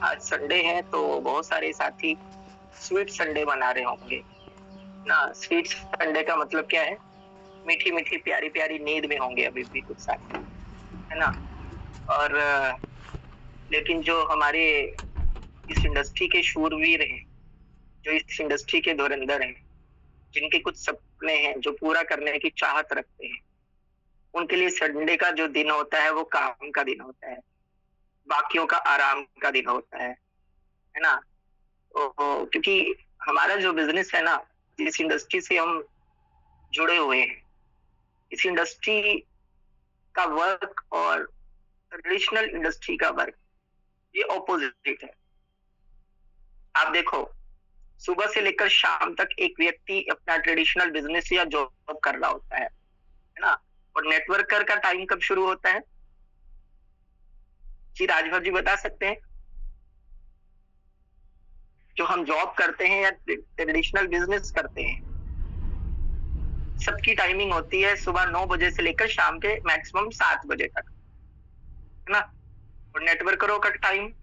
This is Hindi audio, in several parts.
आज संडे है तो बहुत सारे साथी स्वीट संडे मना रहे होंगे ना। स्वीट संडे का मतलब क्या है? मीठी मीठी प्यारी प्यारी नींद में होंगे अभी भी कुछ साथी, है ना। और लेकिन जो हमारे इस इंडस्ट्री के शूरवीर हैं, जो इस इंडस्ट्री के धुरंधर हैं, जिनके कुछ सपने हैं जो पूरा करने की चाहत रखते हैं, उनके लिए संडे का जो दिन होता है वो काम का दिन होता है, बाकियों का आराम का दिन होता है ना। क्योंकि हमारा जो बिजनेस है ना, जिस इंडस्ट्री से हम जुड़े हुए हैं, इस इंडस्ट्री का वर्क और ट्रेडिशनल इंडस्ट्री का वर्क ये ऑपोजिट है। आप देखो, सुबह से लेकर शाम तक एक व्यक्ति अपना ट्रेडिशनल बिजनेस या जॉब कर रहा होता है ना। और नेटवर्कर का टाइम कब शुरू होता है? जी राजभर जी बता सकते हैं। जो हम जॉब करते हैं या ट्रेडिशनल बिजनेस करते हैं, सबकी टाइमिंग होती है सुबह 9 बजे से लेकर शाम के मैक्सिमम 7 बजे तक, है ना। और नेटवर्करों का टाइम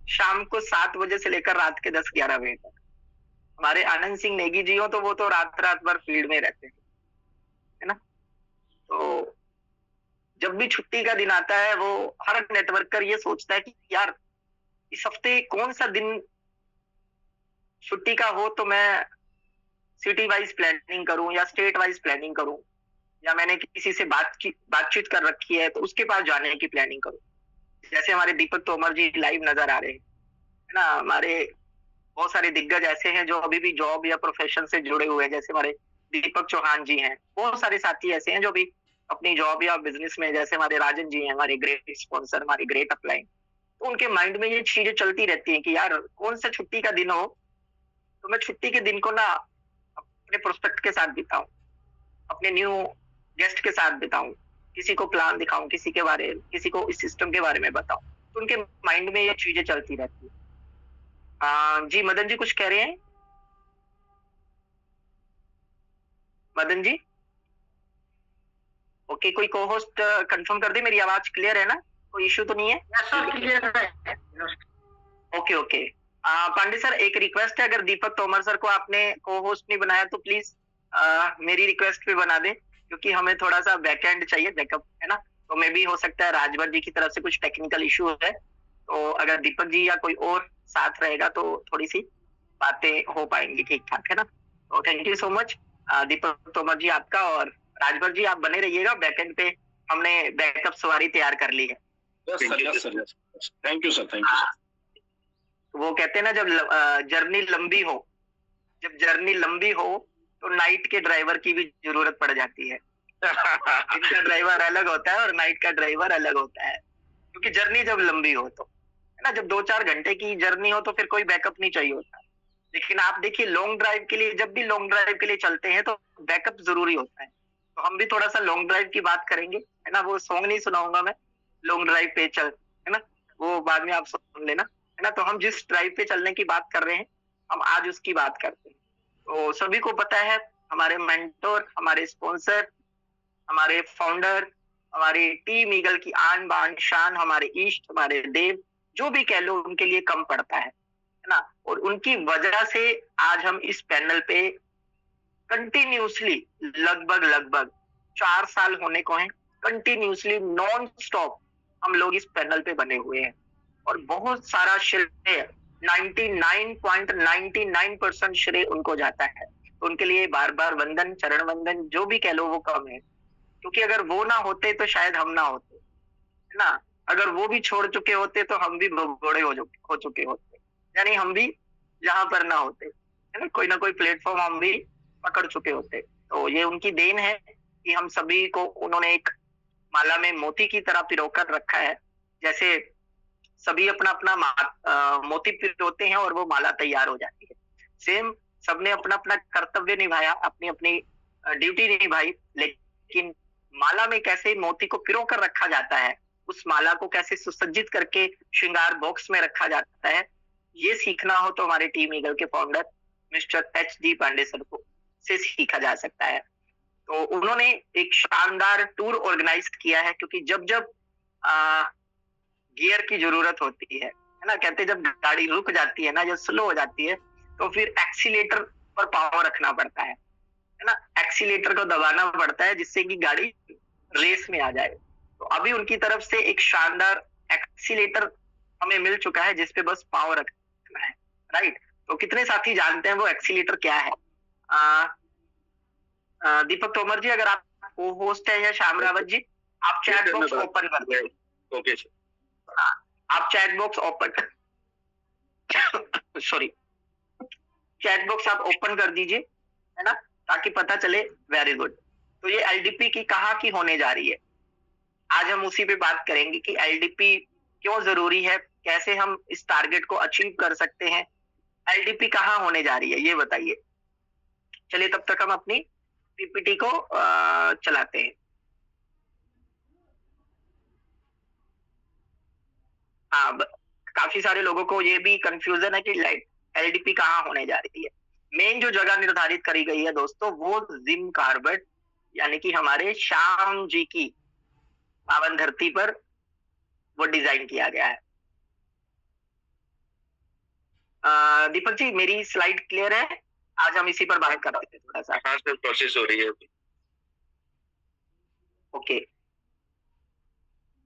शाम को 7 बजे से लेकर रात के 10-11 बजे तक। हमारे आनंद सिंह नेगी जी हो तो वो तो रात रात भर फील्ड में रहते हैं, है ना। तो जब भी छुट्टी का दिन आता है, वो हर नेटवर्कर ये सोचता है कि यार इस हफ्ते कौन सा दिन छुट्टी का हो तो मैं सिटी वाइज प्लानिंग करूं या स्टेट वाइज प्लानिंग करूं, या मैंने किसी से बातचीत कर रखी है तो उसके पास जाने की प्लानिंग करूं। जैसे हमारे दीपक तोमर जी लाइव नजर आ रहे हैं, है ना। हमारे बहुत सारे दिग्गज ऐसे हैं जो अभी भी जॉब या प्रोफेशन से जुड़े हुए हैं, जैसे हमारे दीपक चौहान जी हैं। बहुत सारे साथी ऐसे हैं जो भी अपनी जॉब या बिजनेस में, जैसे हमारे राजन जी हैं, हमारे ग्रेट स्पॉन्सर, हमारी ग्रेट अपलाइन। तो उनके माइंड में ये चीजें चलती रहती हैं कि यार कौन सा छुट्टी का दिन हो तो मैं छुट्टी के दिन को ना अपने प्रोस्पेक्ट के साथ बिताऊं, अपने न्यू गेस्ट के साथ बिताऊं, किसी को प्लान दिखाऊं, किसी को इस सिस्टम के बारे में बताऊं। तो उनके माइंड में ये चीजें चलती रहती है। जी मदन जी कुछ कह रहे हैं? मदन जी ओके, कोई को होस्ट कंफर्म कर दे, मेरी आवाज क्लियर है ना, कोई इश्यू तो नहीं है? क्लियर है। Okay okay. पांडे सर एक रिक्वेस्ट है, अगर दीपक तोमर सर को आपने को होस्ट नहीं बनाया तो प्लीज मेरी रिक्वेस्ट पे बना दे, क्योंकि हमें थोड़ा सा बैकएंड चाहिए, बैकअप, है ना। तो मे भी हो सकता है राजभर जी की तरफ से कुछ टेक्निकल इश्यू है, तो अगर दीपक जी या कोई और साथ रहेगा तो थोड़ी सी बातें हो पाएंगी ठीक ठाक, है ना। तो थैंक यू सो मच दीपक तोमर जी आपका, और राजभर जी आप बने रहिएगा, बैकएंड पे हमने बैकअप सवारी तैयार कर ली है। Thank you sir, thank you sir. वो कहते हैं ना, जब जर्नी लंबी हो, जब जर्नी लंबी हो तो नाइट के ड्राइवर की भी जरूरत पड़ जाती है। दिन का ड्राइवर अलग होता है और नाइट का ड्राइवर अलग होता है, क्योंकि जर्नी जब लंबी हो तो, है ना। जब 2-4 घंटे की जर्नी हो तो फिर कोई बैकअप नहीं चाहिए होता। लेकिन आप देखिए लॉन्ग ड्राइव के लिए, जब भी लॉन्ग ड्राइव के लिए चलते हैं तो बैकअप जरूरी होता है। तो हम भी थोड़ा सा लॉन्ग ड्राइव की बात करेंगे, है ना। वो सॉन्ग नहीं सुनाऊंगा मैं, लॉन्ग ड्राइव पे चल, है ना, वो बाद में आप सुन लेना, है ना। तो हम जिस ड्राइव पे चलने की बात कर रहे हैं, हम आज उसकी बात करते हैं। तो सभी को पता है, हमारे मेंटोर, हमारे स्पॉन्सर, हमारे फाउंडर, हमारी टीम ईगल की आन बान शान, हमारे इष्ट, हमारे देव, जो भी कह लो उनके लिए कम पड़ता है ना। और उनकी वजह से आज हम इस पैनल पे कंटिन्यूसली लगभग 4 साल होने को हैं, कंटिन्यूसली नॉन स्टॉप हम लोग इस पैनल पे बने हुए हैं। और बहुत सारा श्रेय, 99.99% श्रेय उनको जाता है। तो उनके लिए बार बार वंदन, चरण वंदन, जो भी कह लो वो कम है, क्योंकि अगर वो ना होते तो शायद हम ना होते, है ना। अगर वो भी छोड़ चुके होते तो हम भी बड़े हो चुके होते, यानी हम भी यहाँ पर ना होते, है ना कोई प्लेटफॉर्म हम भी पकड़ चुके होते। तो ये उनकी देन है कि हम सभी को उन्होंने एक माला में मोती की तरह पिरोकर रखा है। जैसे सभी अपना अपना मोती पिरोते हैं और वो माला तैयार हो जाती है, सेम सबने अपना अपना कर्तव्य निभाया, अपनी अपनी ड्यूटी निभाई। लेकिन माला में कैसे मोती को पिरो कर रखा जाता है, उस माला को कैसे सुसज्जित करके श्रृंगार बॉक्स में रखा जाता है, ये सीखना हो तो हमारे टीम ईगल के founder mister HD Pandey sir को से सीखा जा सकता है। तो उन्होंने एक शानदार टूर ऑर्गेनाइज किया है, क्योंकि जब जब गियर की जरूरत होती है, है ना, कहते हैं जब गाड़ी रुक जाती है ना, जब स्लो हो जाती है, तो फिर एक्सीलेटर पर पावर रखना पड़ता है ना, एक्सीलेटर को दबाना पड़ता है जिससे कि गाड़ी रेस में आ जाए। तो अभी उनकी तरफ से एक शानदार एक्सीलेटर हमें मिल चुका है जिसपे बस पावर रखना है, राइट। तो कितने साथी जानते हैं वो एक्सीलेटर क्या है? दीपक तोमर जी, अगर आप को होस्ट है, या श्याम रावत जी, आप चैट बॉक्स ओपन कर दें। ओके सर, आप chat box open sorry, chat box आप ओपन कर दीजिए, है ना, ताकि पता चले। Very good. तो ये एलडीपी की कहाँ की होने जा रही है, आज हम उसी पे बात करेंगे कि एलडीपी क्यों जरूरी है, कैसे हम इस टारगेट को अचीव कर सकते हैं, एलडीपी कहाँ होने जा रही है, ये बताइए। चलिए तब तक हम अपनी पीपीटी को चलाते हैं। हाँ, काफी सारे लोगों को ये भी कंफ्यूजन है कि एलडीपी कहाँ होने जा रही है। मेन जो जगह निर्धारित करी गई है दोस्तों, वो जिम कॉर्बेट, यानी कि हमारे श्याम जी की पावन धरती पर वो डिजाइन किया गया है। दीपक जी, मेरी स्लाइड क्लियर है? आज हम इसी पर बात कर रहे थे थोड़ा सा। हाँ सर, प्रोसेस हो रही है अभी। ओके,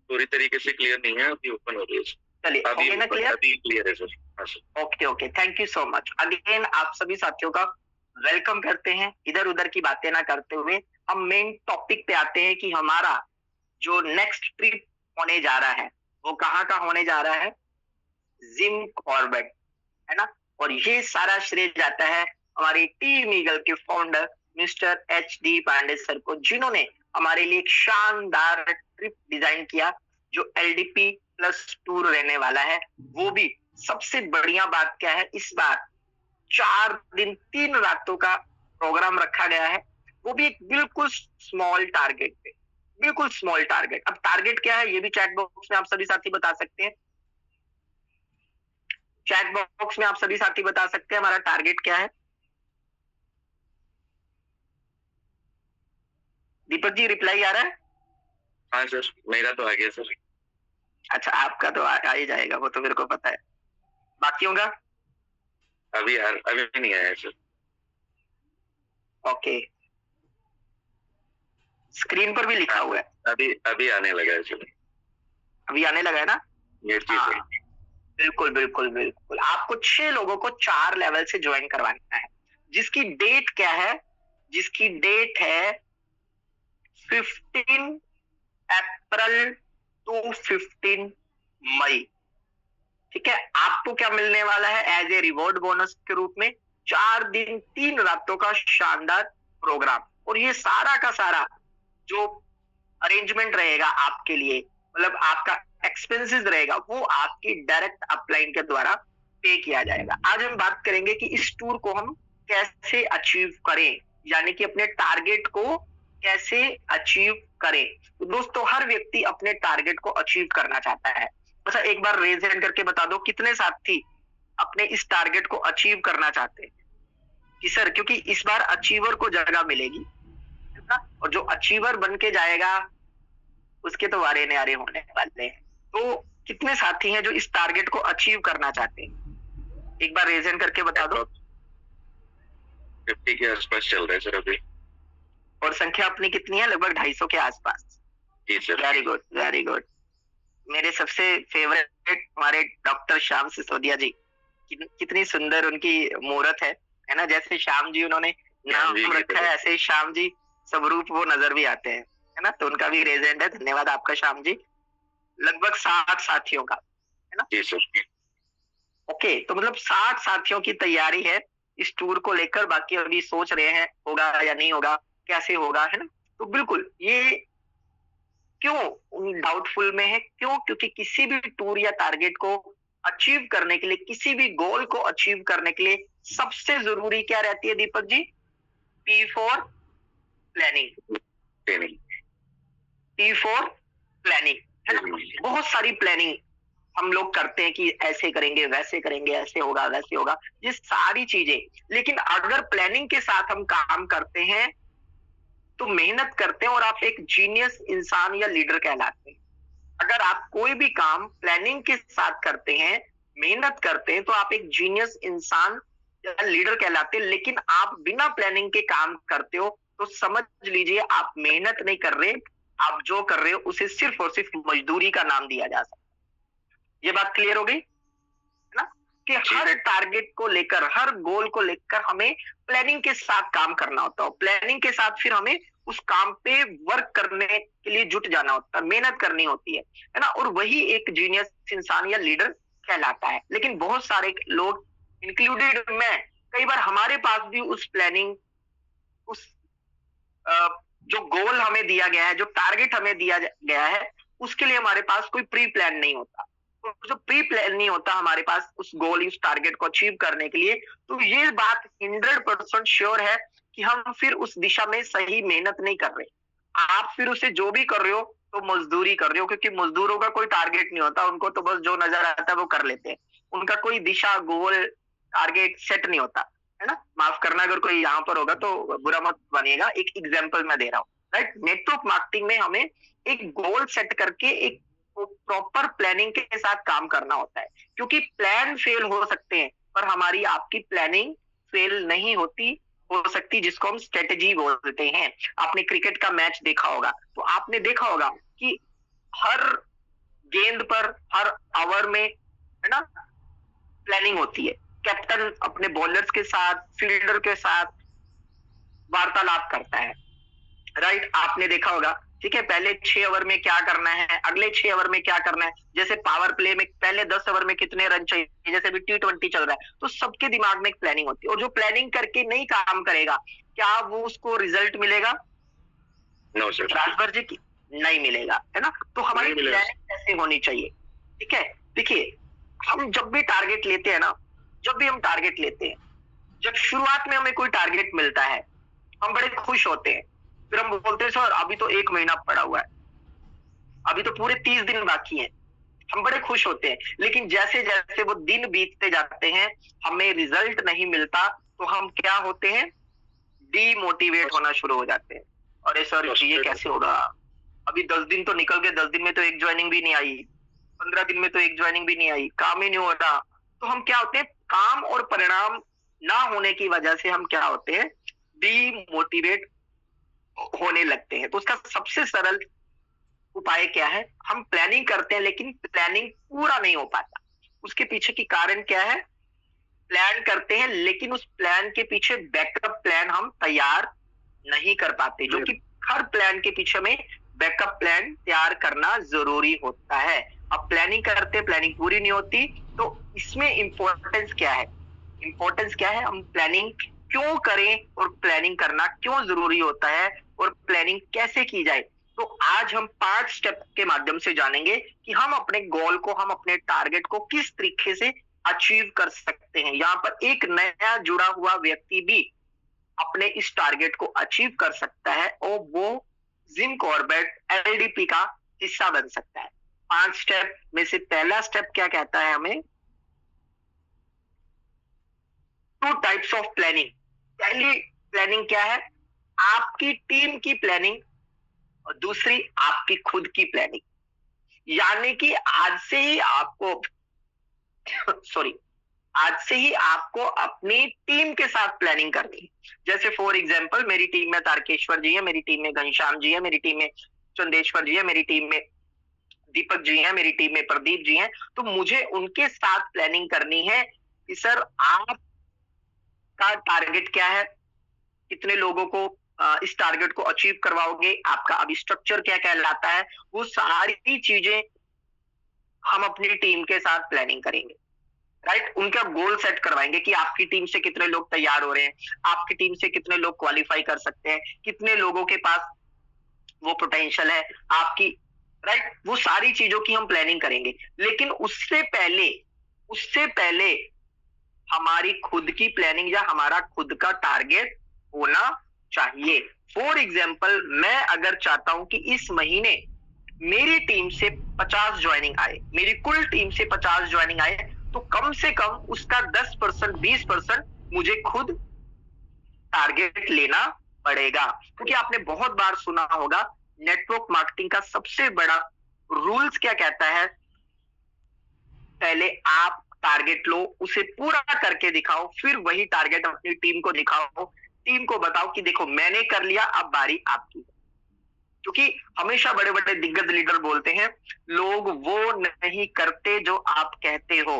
पूरी तरीके से क्लियर नहीं है, अभी ओपन हो रही है। चलिए, ओके ना, क्लियर? अभी क्लियर है सर। हाँ sir. Okay okay, thank you so much. Again आप सभी साथियों का वेलकम करते हैं। इधर उधर की बातें ना करते हुए हम मेन टॉपिक पे आते हैं कि हमारा जो नेक्स्ट ट्रिप होने जा रहा है वो कहाँ का होने जा रहा है? जिम कॉर्बेट, है ना। और ये सारा श्रेय जाता है हमारी टीम ईगल के founder mister HD Pandey sir को, जिन्होंने हमारे लिए एक शानदार ट्रिप डिजाइन किया जो LDP प्लस टूर रहने वाला है। वो भी सबसे बढ़िया बात क्या है, इस बार 4 दिन 3 रातों का प्रोग्राम रखा गया है, वो भी एक बिल्कुल स्मॉल टारगेट पे, बिल्कुल स्मॉल टारगेट। अब टारगेट क्या है ये भी चैट बॉक्स में आप सभी साथी बता सकते हैं। चैट बॉक्स में आप सभी साथी बता सकते हैं हमारा टारगेट क्या है। दीपक जी, रिप्लाई आ रहा है? हाँ सर, मेरा तो आ गया सर। अच्छा, आपका तो आ ही जाएगा, वो तो मेरे को पता है। बाकियों का अभी नहीं आया सर। ओके, स्क्रीन पर भी लिखा हुआ है। अभी आने लगा है सर। अभी आने लगा है ना? हाँ, बिल्कुल बिल्कुल बिल्कुल। आपको 6 लोगों को 4 लेवल से ज्वाइन करवाना है, जिसकी डेट क्या है? जिसकी डेट है 15 अप्रैल टू 15 मई। ठीक है, आपको क्या मिलने वाला है एज ए रिवॉर्ड बोनस के रूप में? 4 दिन 3 रातों का शानदार प्रोग्राम। और ये सारा का सारा जो अरेंजमेंट रहेगा आपके लिए, मतलब आपका एक्सपेंसेस रहेगा, वो आपकी डायरेक्ट अपलाइन के द्वारा पे किया जाएगा। आज हम बात करेंगे कि इस टूर को हम कैसे अचीव करें, यानी कि अपने टारगेट को कैसे अचीव करें। तो दोस्तों, हर व्यक्ति अपने टारगेट को अचीव करना चाहता है। अच्छा, एक बार रेज हैंड करके बता दो कितने साथी अपने इस टारगेट को अचीव करना चाहते हैं कि सर, क्योंकि इस बार अचीवर को जगह मिलेगी, है ना, और जो अचीवर बन के जाएगा उसके तो वारे न्यारे होने वाले हैं। तो कितने साथी हैं जो इस टारगेट को अचीव करना चाहते हैं? एक बार रेज हैंड करके बता दो। 50 के आसपास चल रहा है सर अभी। और संख्या अपनी कितनी है? लगभग 250 के आसपास। जी sir. Very good very good. मेरे सबसे फेवरेट हमारे डॉक्टर श्याम सिसोदिया जी, कितनी सुंदर उनकी मूर्त है ना। जैसे श्याम जी उन्होंने नाम रखा है, ऐसे ही श्याम जी स्वरूप वो नजर भी आते हैं, है ना। तो उनका भी रेजेंट है। धन्यवाद आपका श्याम जी। लगभग 60 साथियों का, है ना। जी सर। ओके, तो मतलब 60 साथियों की तैयारी है इस टूर को लेकर। बाकी अभी सोच रहे हैं होगा या नहीं होगा, कैसे होगा, है ना। तो बिल्कुल, ये क्यों डाउटफुल में है? क्यों? क्योंकि किसी भी टूर या टारगेट को अचीव करने के लिए, किसी भी गोल को अचीव करने के लिए सबसे जरूरी क्या रहती है Deepak ji? P for planning. P for planning, है ना। बहुत सारी प्लानिंग हम लोग करते हैं कि ऐसे करेंगे, वैसे करेंगे, ऐसे होगा, वैसे होगा, ये सारी चीजें। लेकिन अगर प्लानिंग के साथ हम काम करते हैं तो मेहनत करते हैं और आप एक जीनियस इंसान या लीडर कहलाते हैं। अगर आप कोई भी काम प्लानिंग के साथ करते हैं, मेहनत करते हैं तो आप एक जीनियस इंसान या लीडर कहलाते हैं, लेकिन आप बिना प्लानिंग के काम करते हो तो समझ लीजिए आप मेहनत नहीं कर रहे, आप जो कर रहे हो उसे सिर्फ और सिर्फ मजदूरी का नाम दिया जा सकता है। ये बात क्लियर हो गई ना, कि हर टारगेट को लेकर, हर गोल को लेकर हमें प्लानिंग के साथ काम करना होता है। प्लानिंग के साथ फिर हमें उस काम पे वर्क करने के लिए जुट जाना होता है, मेहनत करनी होती है ना, और वही एक जीनियस इंसान या लीडर कहलाता है। लेकिन बहुत सारे लोग, इंक्लूडेड मैं, कई बार हमारे पास भी उस प्लानिंग, उस जो गोल हमें दिया गया है, जो टारगेट हमें दिया गया है, उसके लिए हमारे पास कोई प्री प्लान नहीं होता। तो जो प्री प्लान नहीं होता हमारे पास उस गोल, उस टारगेट को अचीव करने के लिए, तो ये बात 100% श्योर है कि हम फिर उस दिशा में सही मेहनत नहीं कर रहे। आप फिर उसे जो भी कर रहे हो तो मजदूरी कर रहे हो, क्योंकि मजदूरों का कोई टारगेट नहीं होता, उनको तो बस जो नजर आता है वो कर लेते हैं। उनका कोई दिशा, गोल, टारगेट सेट नहीं होता, है ना। माफ करना अगर कोई यहाँ पर होगा तो बुरा मत बनिएगा, एक एग्जाम्पल मैं दे रहा हूँ, राइट। नेटवर्क मार्केटिंग में हमें एक गोल सेट करके एक प्रॉपर प्लानिंग के साथ काम करना होता है, क्योंकि प्लान फेल हो सकते हैं पर हमारी आपकी प्लानिंग फेल नहीं होती, हो सकती, जिसको हम स्ट्रेटेजी बोलते हैं। आपने क्रिकेट का मैच देखा होगा तो आपने देखा होगा कि हर गेंद पर, हर ओवर में, है ना, प्लानिंग होती है। कैप्टन अपने बॉलर्स के साथ, फील्डर के साथ वार्तालाप करता है, राइट। आपने देखा होगा, ठीक है, पहले 6 ओवर में क्या करना है, अगले 6 ओवर में क्या करना है। जैसे पावर प्ले में पहले 10 ओवर में कितने रन चाहिए, जैसे अभी T20 चल रहा है, तो सबके दिमाग में एक प्लानिंग होती है। और जो प्लानिंग करके नहीं काम करेगा, क्या वो उसको रिजल्ट मिलेगा? नो सर, राजभर जी की नहीं मिलेगा, है ना। तो हमारी प्लानिंग कैसे होनी चाहिए, ठीक है। देखिए, हम जब भी टारगेट लेते हैं ना, जब भी हम टारगेट लेते हैं, जब शुरुआत में हमें कोई टारगेट मिलता है, हम बड़े खुश होते हैं। फिर हम बोलते हैं सर अभी तो 1 महीना पड़ा हुआ है, अभी तो पूरे 30 दिन बाकी हैं। हम बड़े खुश होते हैं, लेकिन जैसे जैसे वो दिन बीतते जाते हैं, हमें रिजल्ट नहीं मिलता, तो हम क्या होते हैं, डीमोटिवेट होना शुरू हो जाते हैं। अरे सर ये कैसे होगा, अभी 10 दिन तो निकल गए, 10 दिन में तो एक ज्वाइनिंग भी नहीं आई, 15 दिन में तो एक ज्वाइनिंग भी नहीं आई, काम ही नहीं हो रहा। तो हम क्या होते हैं, काम और परिणाम ना होने की वजह से हम क्या होते हैं, डीमोटिवेट होने लगते हैं। तो उसका सबसे सरल उपाय क्या है, हम प्लानिंग करते हैं लेकिन प्लानिंग पूरा नहीं हो पाता। उसके पीछे की कारण क्या है, प्लान करते हैं लेकिन उस प्लान के पीछे बैकअप प्लान हम तैयार नहीं कर पाते, जो कि हर प्लान के पीछे में बैकअप प्लान तैयार करना जरूरी होता है। अब प्लानिंग करते, प्लानिंग पूरी नहीं होती, तो इसमें इंपॉर्टेंस क्या है, इंपॉर्टेंस क्या है, हम प्लानिंग क्यों करें और प्लानिंग करना क्यों जरूरी होता है और प्लानिंग कैसे की जाए। तो आज हम 5 स्टेप के माध्यम से जानेंगे कि हम अपने गोल को, हम अपने टारगेट को किस तरीके से अचीव कर सकते हैं। यहाँ पर एक नया जुड़ा हुआ व्यक्ति भी अपने इस टारगेट को अचीव कर सकता है और वो जिम कॉर्बेट LDP का हिस्सा बन सकता है। 5 स्टेप में से पहला स्टेप क्या कहता है हमें, 2 टाइप्स ऑफ प्लानिंग। पहली प्लानिंग क्या है, आपकी टीम की प्लानिंग, और दूसरी आपकी खुद की प्लानिंग। यानी कि आज से ही आपको आज से ही आपको अपनी टीम के साथ प्लानिंग करनी है। जैसे फॉर एग्जांपल, मेरी टीम में तारकेश्वर जी है, मेरी टीम में घनश्याम जी है, मेरी टीम में चंदेश्वर जी है, मेरी टीम में दीपक जी हैं, मेरी टीम में प्रदीप जी हैं। तो मुझे उनके साथ प्लानिंग करनी है कि सर आप का टारगेट क्या है, कितने लोगों को इस टारगेट को अचीव करवाओगे, आपका अभी स्ट्रक्चर क्या कहलाता है, वो सारी चीजें हम अपनी टीम के साथ प्लानिंग करेंगे, राइट। उनका गोल सेट करवाएंगे कि आपकी टीम से कितने लोग तैयार हो रहे हैं, आपकी टीम से कितने लोग क्वालिफाई कर सकते हैं, कितने लोगों के पास वो पोटेंशियल है आपकी, राइट। वो सारी चीजों की हम प्लानिंग करेंगे। लेकिन उससे पहले हमारी खुद की प्लानिंग या हमारा खुद का टारगेट होना चाहिए। फॉर एग्जाम्पल, मैं अगर चाहता हूं कि इस महीने मेरी टीम से 50 ज्वाइनिंग आए, मेरी कुल टीम से 50 ज्वाइनिंग आए, तो कम से कम उसका 10%, 20% मुझे खुद टारगेट लेना पड़ेगा। क्योंकि आपने बहुत बार सुना होगा, नेटवर्क मार्केटिंग का सबसे बड़ा रूल्स क्या कहता है, पहले आप टारगेट लो, उसे पूरा करके दिखाओ, फिर वही टारगेट अपनी टीम को दिखाओ, टीम को बताओ कि देखो मैंने कर लिया, अब बारी आपकी। क्योंकि हमेशा बड़े बड़े दिग्गज लीडर बोलते हैं, लोग वो नहीं करते जो आप कहते हो,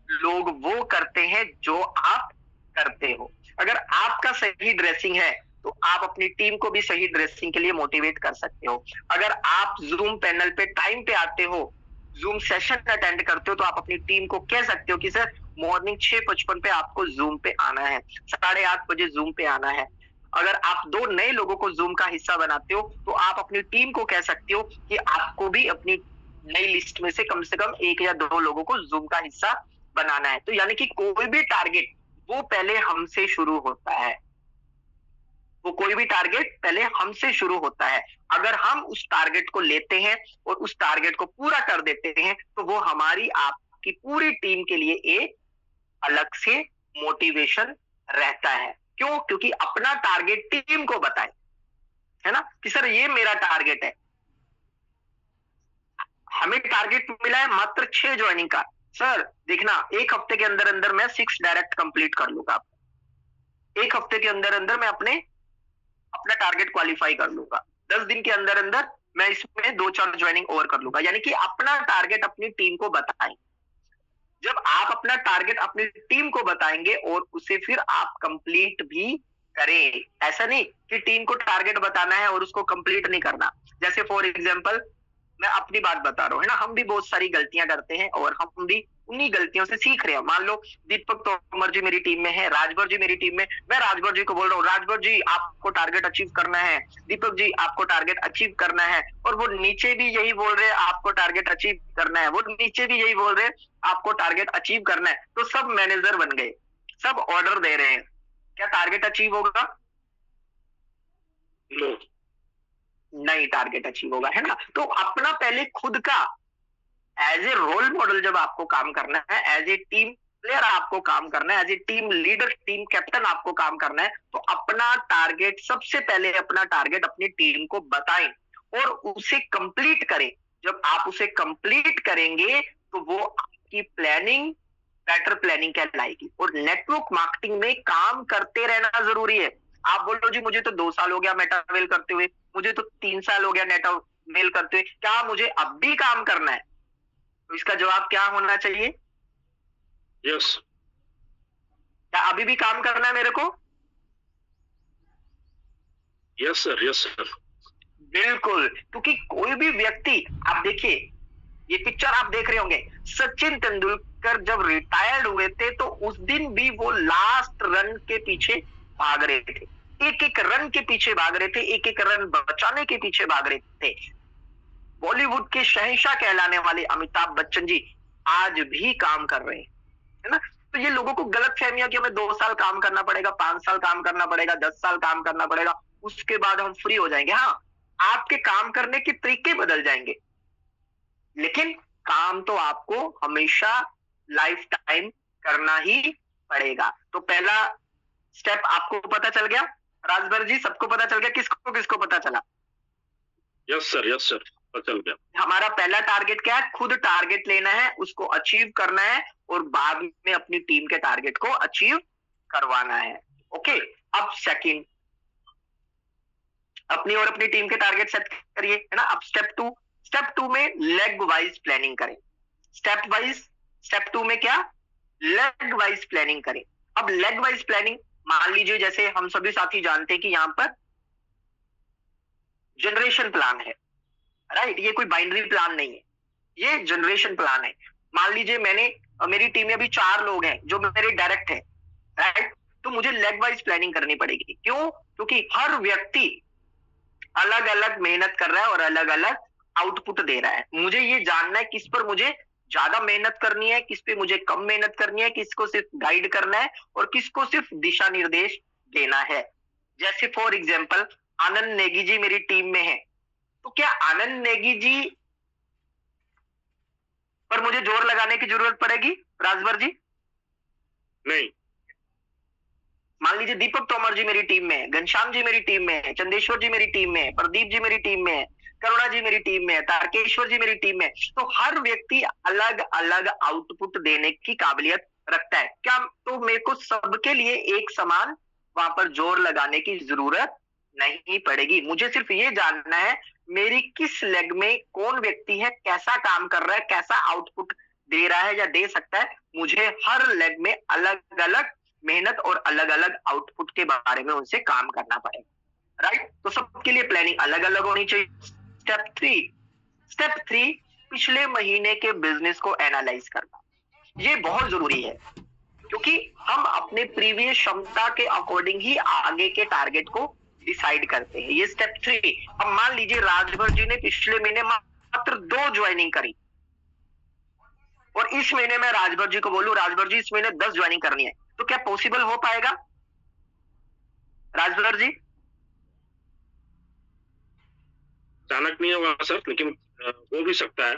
लोग वो करते हैं जो आप करते हो। अगर आपका सही ड्रेसिंग है तो आप अपनी टीम को भी सही ड्रेसिंग के लिए मोटिवेट कर सकते हो। अगर आप जूम पैनल पे टाइम पे आते हो, जूम सेशन अटेंड करते हो, तो आप अपनी टीम को कह सकते हो कि सर मॉर्निंग 6:55 पे आपको जूम पे आना है, 8:30 बजे जूम पे आना है। अगर आप 2 नए लोगों को जूम का हिस्सा बनाते हो तो आप अपनी टीम को कह सकते हो कि आपको भी अपनी नई लिस्ट में से कम 1 या 2 लोगों को जूम का हिस्सा बनाना है। तो यानी कि कोई भी टारगेट वो पहले हमसे शुरू होता है, वो कोई भी टारगेट पहले हमसे शुरू होता है। अगर हम उस टारगेट को लेते हैं और उस टारगेट को पूरा कर देते हैं तो वो हमारी आपकी पूरी टीम के लिए एक अलग से मोटिवेशन रहता है। क्यों? क्योंकि अपना टारगेट टीम को बताएं, है ना, कि सर ये मेरा टारगेट है। हमें टारगेट मिला है मात्र 6 ज्वाइनिंग का। सर देखना, 1 हफ्ते के अंदर अंदर मैं 6 डायरेक्ट कंप्लीट कर लूंगा, 1 हफ्ते के अंदर अंदर मैं अपना टारगेट क्वालिफाई कर लूंगा, 10 दिन के अंदर अंदर मैं इसमें 2-4 ज्वाइनिंग और कर लूंगा। यानी कि अपना टारगेट अपनी टीम को बताएं। जब आप अपना टारगेट अपनी टीम को बताएंगे और उसे फिर आप कंप्लीट भी करें। ऐसा नहीं कि टीम को टारगेट बताना है और उसको कंप्लीट नहीं करना। जैसे फॉर एग्जांपल मैं अपनी बात बता रहा हूँ, है ना, हम भी बहुत सारी गलतियां करते हैं और हम भी उन्हीं गलतियों से सीख रहे हैं। मान लो दीपक तोमर जी मेरी टीम में है, राजभर जी मेरी टीम में, मैं राजभर जी को बोल रहा हूँ, राजभर जी आपको टारगेट अचीव करना है, दीपक जी आपको टारगेट अचीव करना है, और वो नीचे भी यही बोल रहे हैं आपको टारगेट अचीव करना है, वो नीचे भी यही बोल रहे हैं आपको टारगेट अचीव करना है। तो सब मैनेजर बन गए, सब ऑर्डर दे रहे हैं, क्या टारगेट अचीव होगा? नहीं टारगेट अचीव होगा, है ना। तो अपना पहले खुद का एज ए रोल मॉडल जब आपको काम करना है, एज ए टीम प्लेयर आपको काम करना है, as a team leader, team captain आपको काम करना है, तो अपना टारगेट सबसे पहले अपना टारगेट अपनी टीम को बताएं और उसे कंप्लीट करें। जब आप उसे कंप्लीट करेंगे तो वो आपकी प्लानिंग बेटर प्लानिंग कहलाएगी। और नेटवर्क मार्केटिंग में काम करते रहना जरूरी है। आप बोलो जी मुझे तो 2 साल हो गया मेटावेल करते हुए, मुझे तो 3 साल हो गया नेटावेल करते हुए, क्या मुझे अब भी काम करना है? तो इसका जवाब क्या होना चाहिए? यस। क्या अभी भी काम करना है मेरे को? Yes sir, yes sir. बिल्कुल, क्योंकि कोई भी व्यक्ति, आप देखिए ये पिक्चर आप देख रहे होंगे, सचिन तेंदुलकर जब रिटायर्ड हुए थे तो उस दिन भी वो लास्ट रन के पीछे भाग रहे थे, एक एक रन के पीछे भाग रहे थे, एक एक रन बचाने के पीछे भाग रहे थे। बॉलीवुड के शहंशाह कहलाने वाले अमिताभ बच्चन जी आज भी काम कर रहे हैं, है ना। तो ये लोगों को गलत फहमियां कि हमें 2 साल काम करना पड़ेगा, 5 साल काम करना पड़ेगा, 10 साल काम करना पड़ेगा, उसके बाद हम फ्री हो जाएंगे। हाँ, आपके काम करने के तरीके बदल जाएंगे, लेकिन काम तो आपको हमेशा लाइफ टाइम करना ही पड़ेगा। तो पहला स्टेप आपको पता चल गया, राजभर जी सबको पता चल गया, किसको किसको पता चला? यस सर, यस सर, पता चल गया। हमारा पहला टारगेट क्या है? खुद टारगेट लेना है, उसको अचीव करना है और बाद में अपनी टीम के टारगेट को अचीव करवाना है। ओके, अब सेकंड, अपनी और अपनी टीम के टारगेट सेट करिए, है ना। अब स्टेप टू में लेग वाइज प्लानिंग करें। स्टेप टू में क्या? लेग वाइज प्लानिंग करें। अब लेग वाइज प्लानिंग, मान लीजिए जैसे हम सभी साथी जानते हैं कि यहां पर जनरेशन प्लान है, राइट, ये कोई बाइनरी प्लान नहीं है, ये जनरेशन प्लान है। मान लीजिए मेरी टीम में अभी 4 लोग हैं जो मेरे डायरेक्ट है, राइट, तो मुझे लेग वाइज प्लानिंग करनी पड़ेगी। क्यों? क्योंकि हर व्यक्ति अलग अलग मेहनत कर रहा है और अलग अलग आउटपुट दे रहा है। मुझे ये जानना है किस पर मुझे ज्यादा मेहनत करनी है, किस पे मुझे कम मेहनत करनी है, किसको सिर्फ गाइड करना है और किसको सिर्फ दिशा निर्देश देना है। जैसे फॉर एग्जांपल आनंद नेगी जी मेरी टीम में है, तो क्या आनंद नेगी जी पर मुझे जोर लगाने की जरूरत पड़ेगी राजभर जी? नहीं। मान लीजिए दीपक तोमर जी मेरी टीम में है, घनश्याम जी मेरी टीम में है, चंदेश्वर जी मेरी टीम में है, प्रदीप जी मेरी टीम में है, करुणा जी मेरी टीम में है, तारकेश्वर जी मेरी टीम में है। तो हर व्यक्ति अलग अलग आउटपुट देने की काबिलियत रखता है। क्या तो मेरे को सबके लिए एक समान वहां पर जोर लगाने की जरूरत नहीं पड़ेगी। मुझे सिर्फ ये जानना है मेरी किस लेग में कौन व्यक्ति है, कैसा काम कर रहा है, कैसा आउटपुट दे रहा है या दे सकता है। मुझे हर लेग में अलग अलग मेहनत और अलग अलग आउटपुट के बारे में उनसे काम करना पड़ेगा, राइट। तो सबके लिए प्लानिंग अलग अलग होनी चाहिए। स्टेप थ्री, पिछले महीने के बिजनेस को एनालाइज करना। ये बहुत जरूरी है क्योंकि हम अपने प्रीवियस क्षमता के अकॉर्डिंग ही आगे के टारगेट को डिसाइड करते हैं। ये स्टेप थ्री। अब मान लीजिए राजभर जी ने पिछले महीने मात्र 2 ज्वाइनिंग करी और इस महीने में राजभर जी को बोलूं राजभर जी इस महीने 10 ज्वाइनिंग करनी है, तो क्या पॉसिबल हो पाएगा राजभर जी? अचानक नहीं होगा सर, लेकिन हो भी सकता है।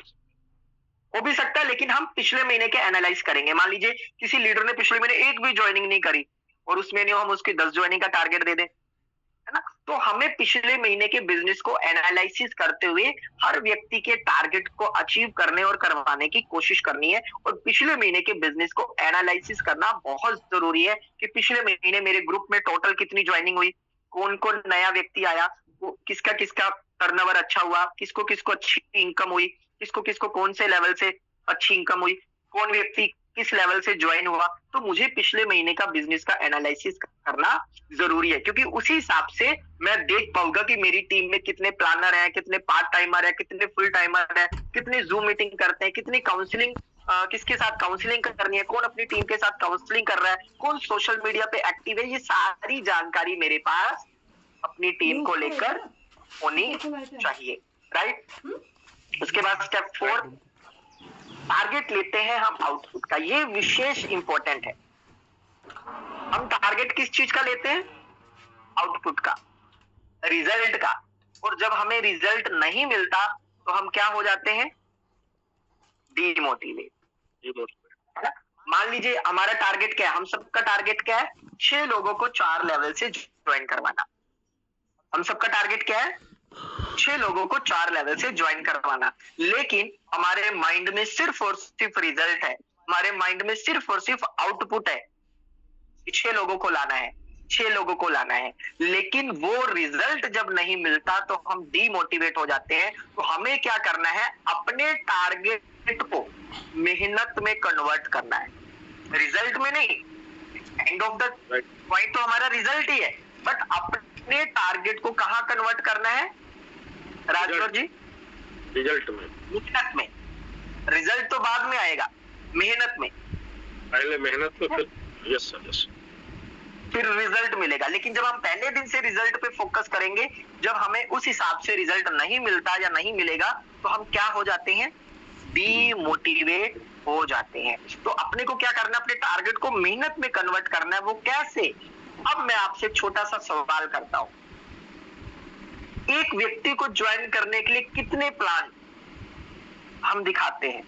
हो भी सकता है, लेकिन हम पिछले महीने के एनालाइज करेंगे। मान लीजिए किसी लीडर ने पिछले महीने एक भी ज्वाइनिंग नहीं करी और उस महीने हम उसकी 10 ज्वाइनिंग का टारगेट दे दें, है ना। तो हमें पिछले महीने के बिजनेस को एनालिसिस करते हुए हर व्यक्ति के टारगेट को अचीव करने और करवाने की कोशिश करनी है। और पिछले महीने के बिजनेस को एनालिसिस करना बहुत जरूरी है कि पिछले महीने मेरे ग्रुप में टोटल कितनी ज्वाइनिंग हुई, कौन कौन नया व्यक्ति आया, किसका किसका टर्नओवर अच्छा हुआ, किसको किसको अच्छी इनकम हुई, किसको किसको कौन से लेवल से अच्छी इनकम हुई, कौन व्यक्ति किस लेवल से ज्वाइन हुआ। तो मुझे पिछले महीने का बिजनेस का एनालिसिस करना जरूरी है क्योंकि उसी हिसाब से मैं देख पाऊंगा कि मेरी टीम में कितने प्लानर हैं, कितने पार्ट टाइमर हैं, कितने फुल टाइमर हैं, कितने जूम मीटिंग करते हैं, कितनी काउंसलिंग किसके साथ काउंसलिंग करनी है, कौन अपनी टीम के साथ काउंसलिंग कर रहा है, कौन सोशल मीडिया पे एक्टिव है। ये सारी जानकारी मेरे पास अपनी टीम को लेकर होनी चाहिए, राइट। उसके बाद स्टेप 4, टारगेट लेते हैं हम आउटपुट का। ये विशेष इंपॉर्टेंट है। हम टारगेट किस चीज का लेते हैं? आउटपुट का, रिजल्ट का। और जब हमें रिजल्ट नहीं मिलता तो हम क्या हो जाते हैं? डीमोटिवेट। मान लीजिए हमारा टारगेट क्या है, हम सबका टारगेट क्या है? 6 लोगों को 4 लेवल से ज्वाइन करवाना। हम सबका टारगेट क्या है? 6 लोगों को 4 लेवल से ज्वाइन करवाना। लेकिन हमारे माइंड में सिर्फ और सिर्फ रिजल्ट है, हमारे माइंड में सिर्फ और सिर्फ आउटपुट है। 6 लोगों को लाना है, 6 लोगों को लाना है, लेकिन वो रिजल्ट जब नहीं मिलता तो हम डीमोटिवेट हो जाते हैं। तो हमें क्या करना है? अपने टारगेट को मेहनत में कन्वर्ट करना है, रिजल्ट में नहीं। एंड ऑफ द पॉइंट तो हमारा रिजल्ट ही है, बट अपने टारगेट को कहां कन्वर्ट करना है राजभर जी? रिजल्ट में। मेहनत में। रिजल्ट तो बाद में आएगा, मेहनत में। पहले मेहनत में, फिर यस सर, यस, फिर रिजल्ट मिलेगा। लेकिन जब हम पहले दिन से रिजल्ट पे फोकस करेंगे, जब हमें उस हिसाब से रिजल्ट नहीं मिलता या नहीं मिलेगा तो हम क्या हो जाते हैं? डीमोटिवेट हो जाते हैं। तो अपने को क्या करना है? अपने टारगेट को मेहनत में कन्वर्ट करना है। वो कैसे? अब मैं आपसे एक छोटा सा सवाल करता हूं, एक व्यक्ति को ज्वाइन करने के लिए कितने प्लान हम दिखाते हैं?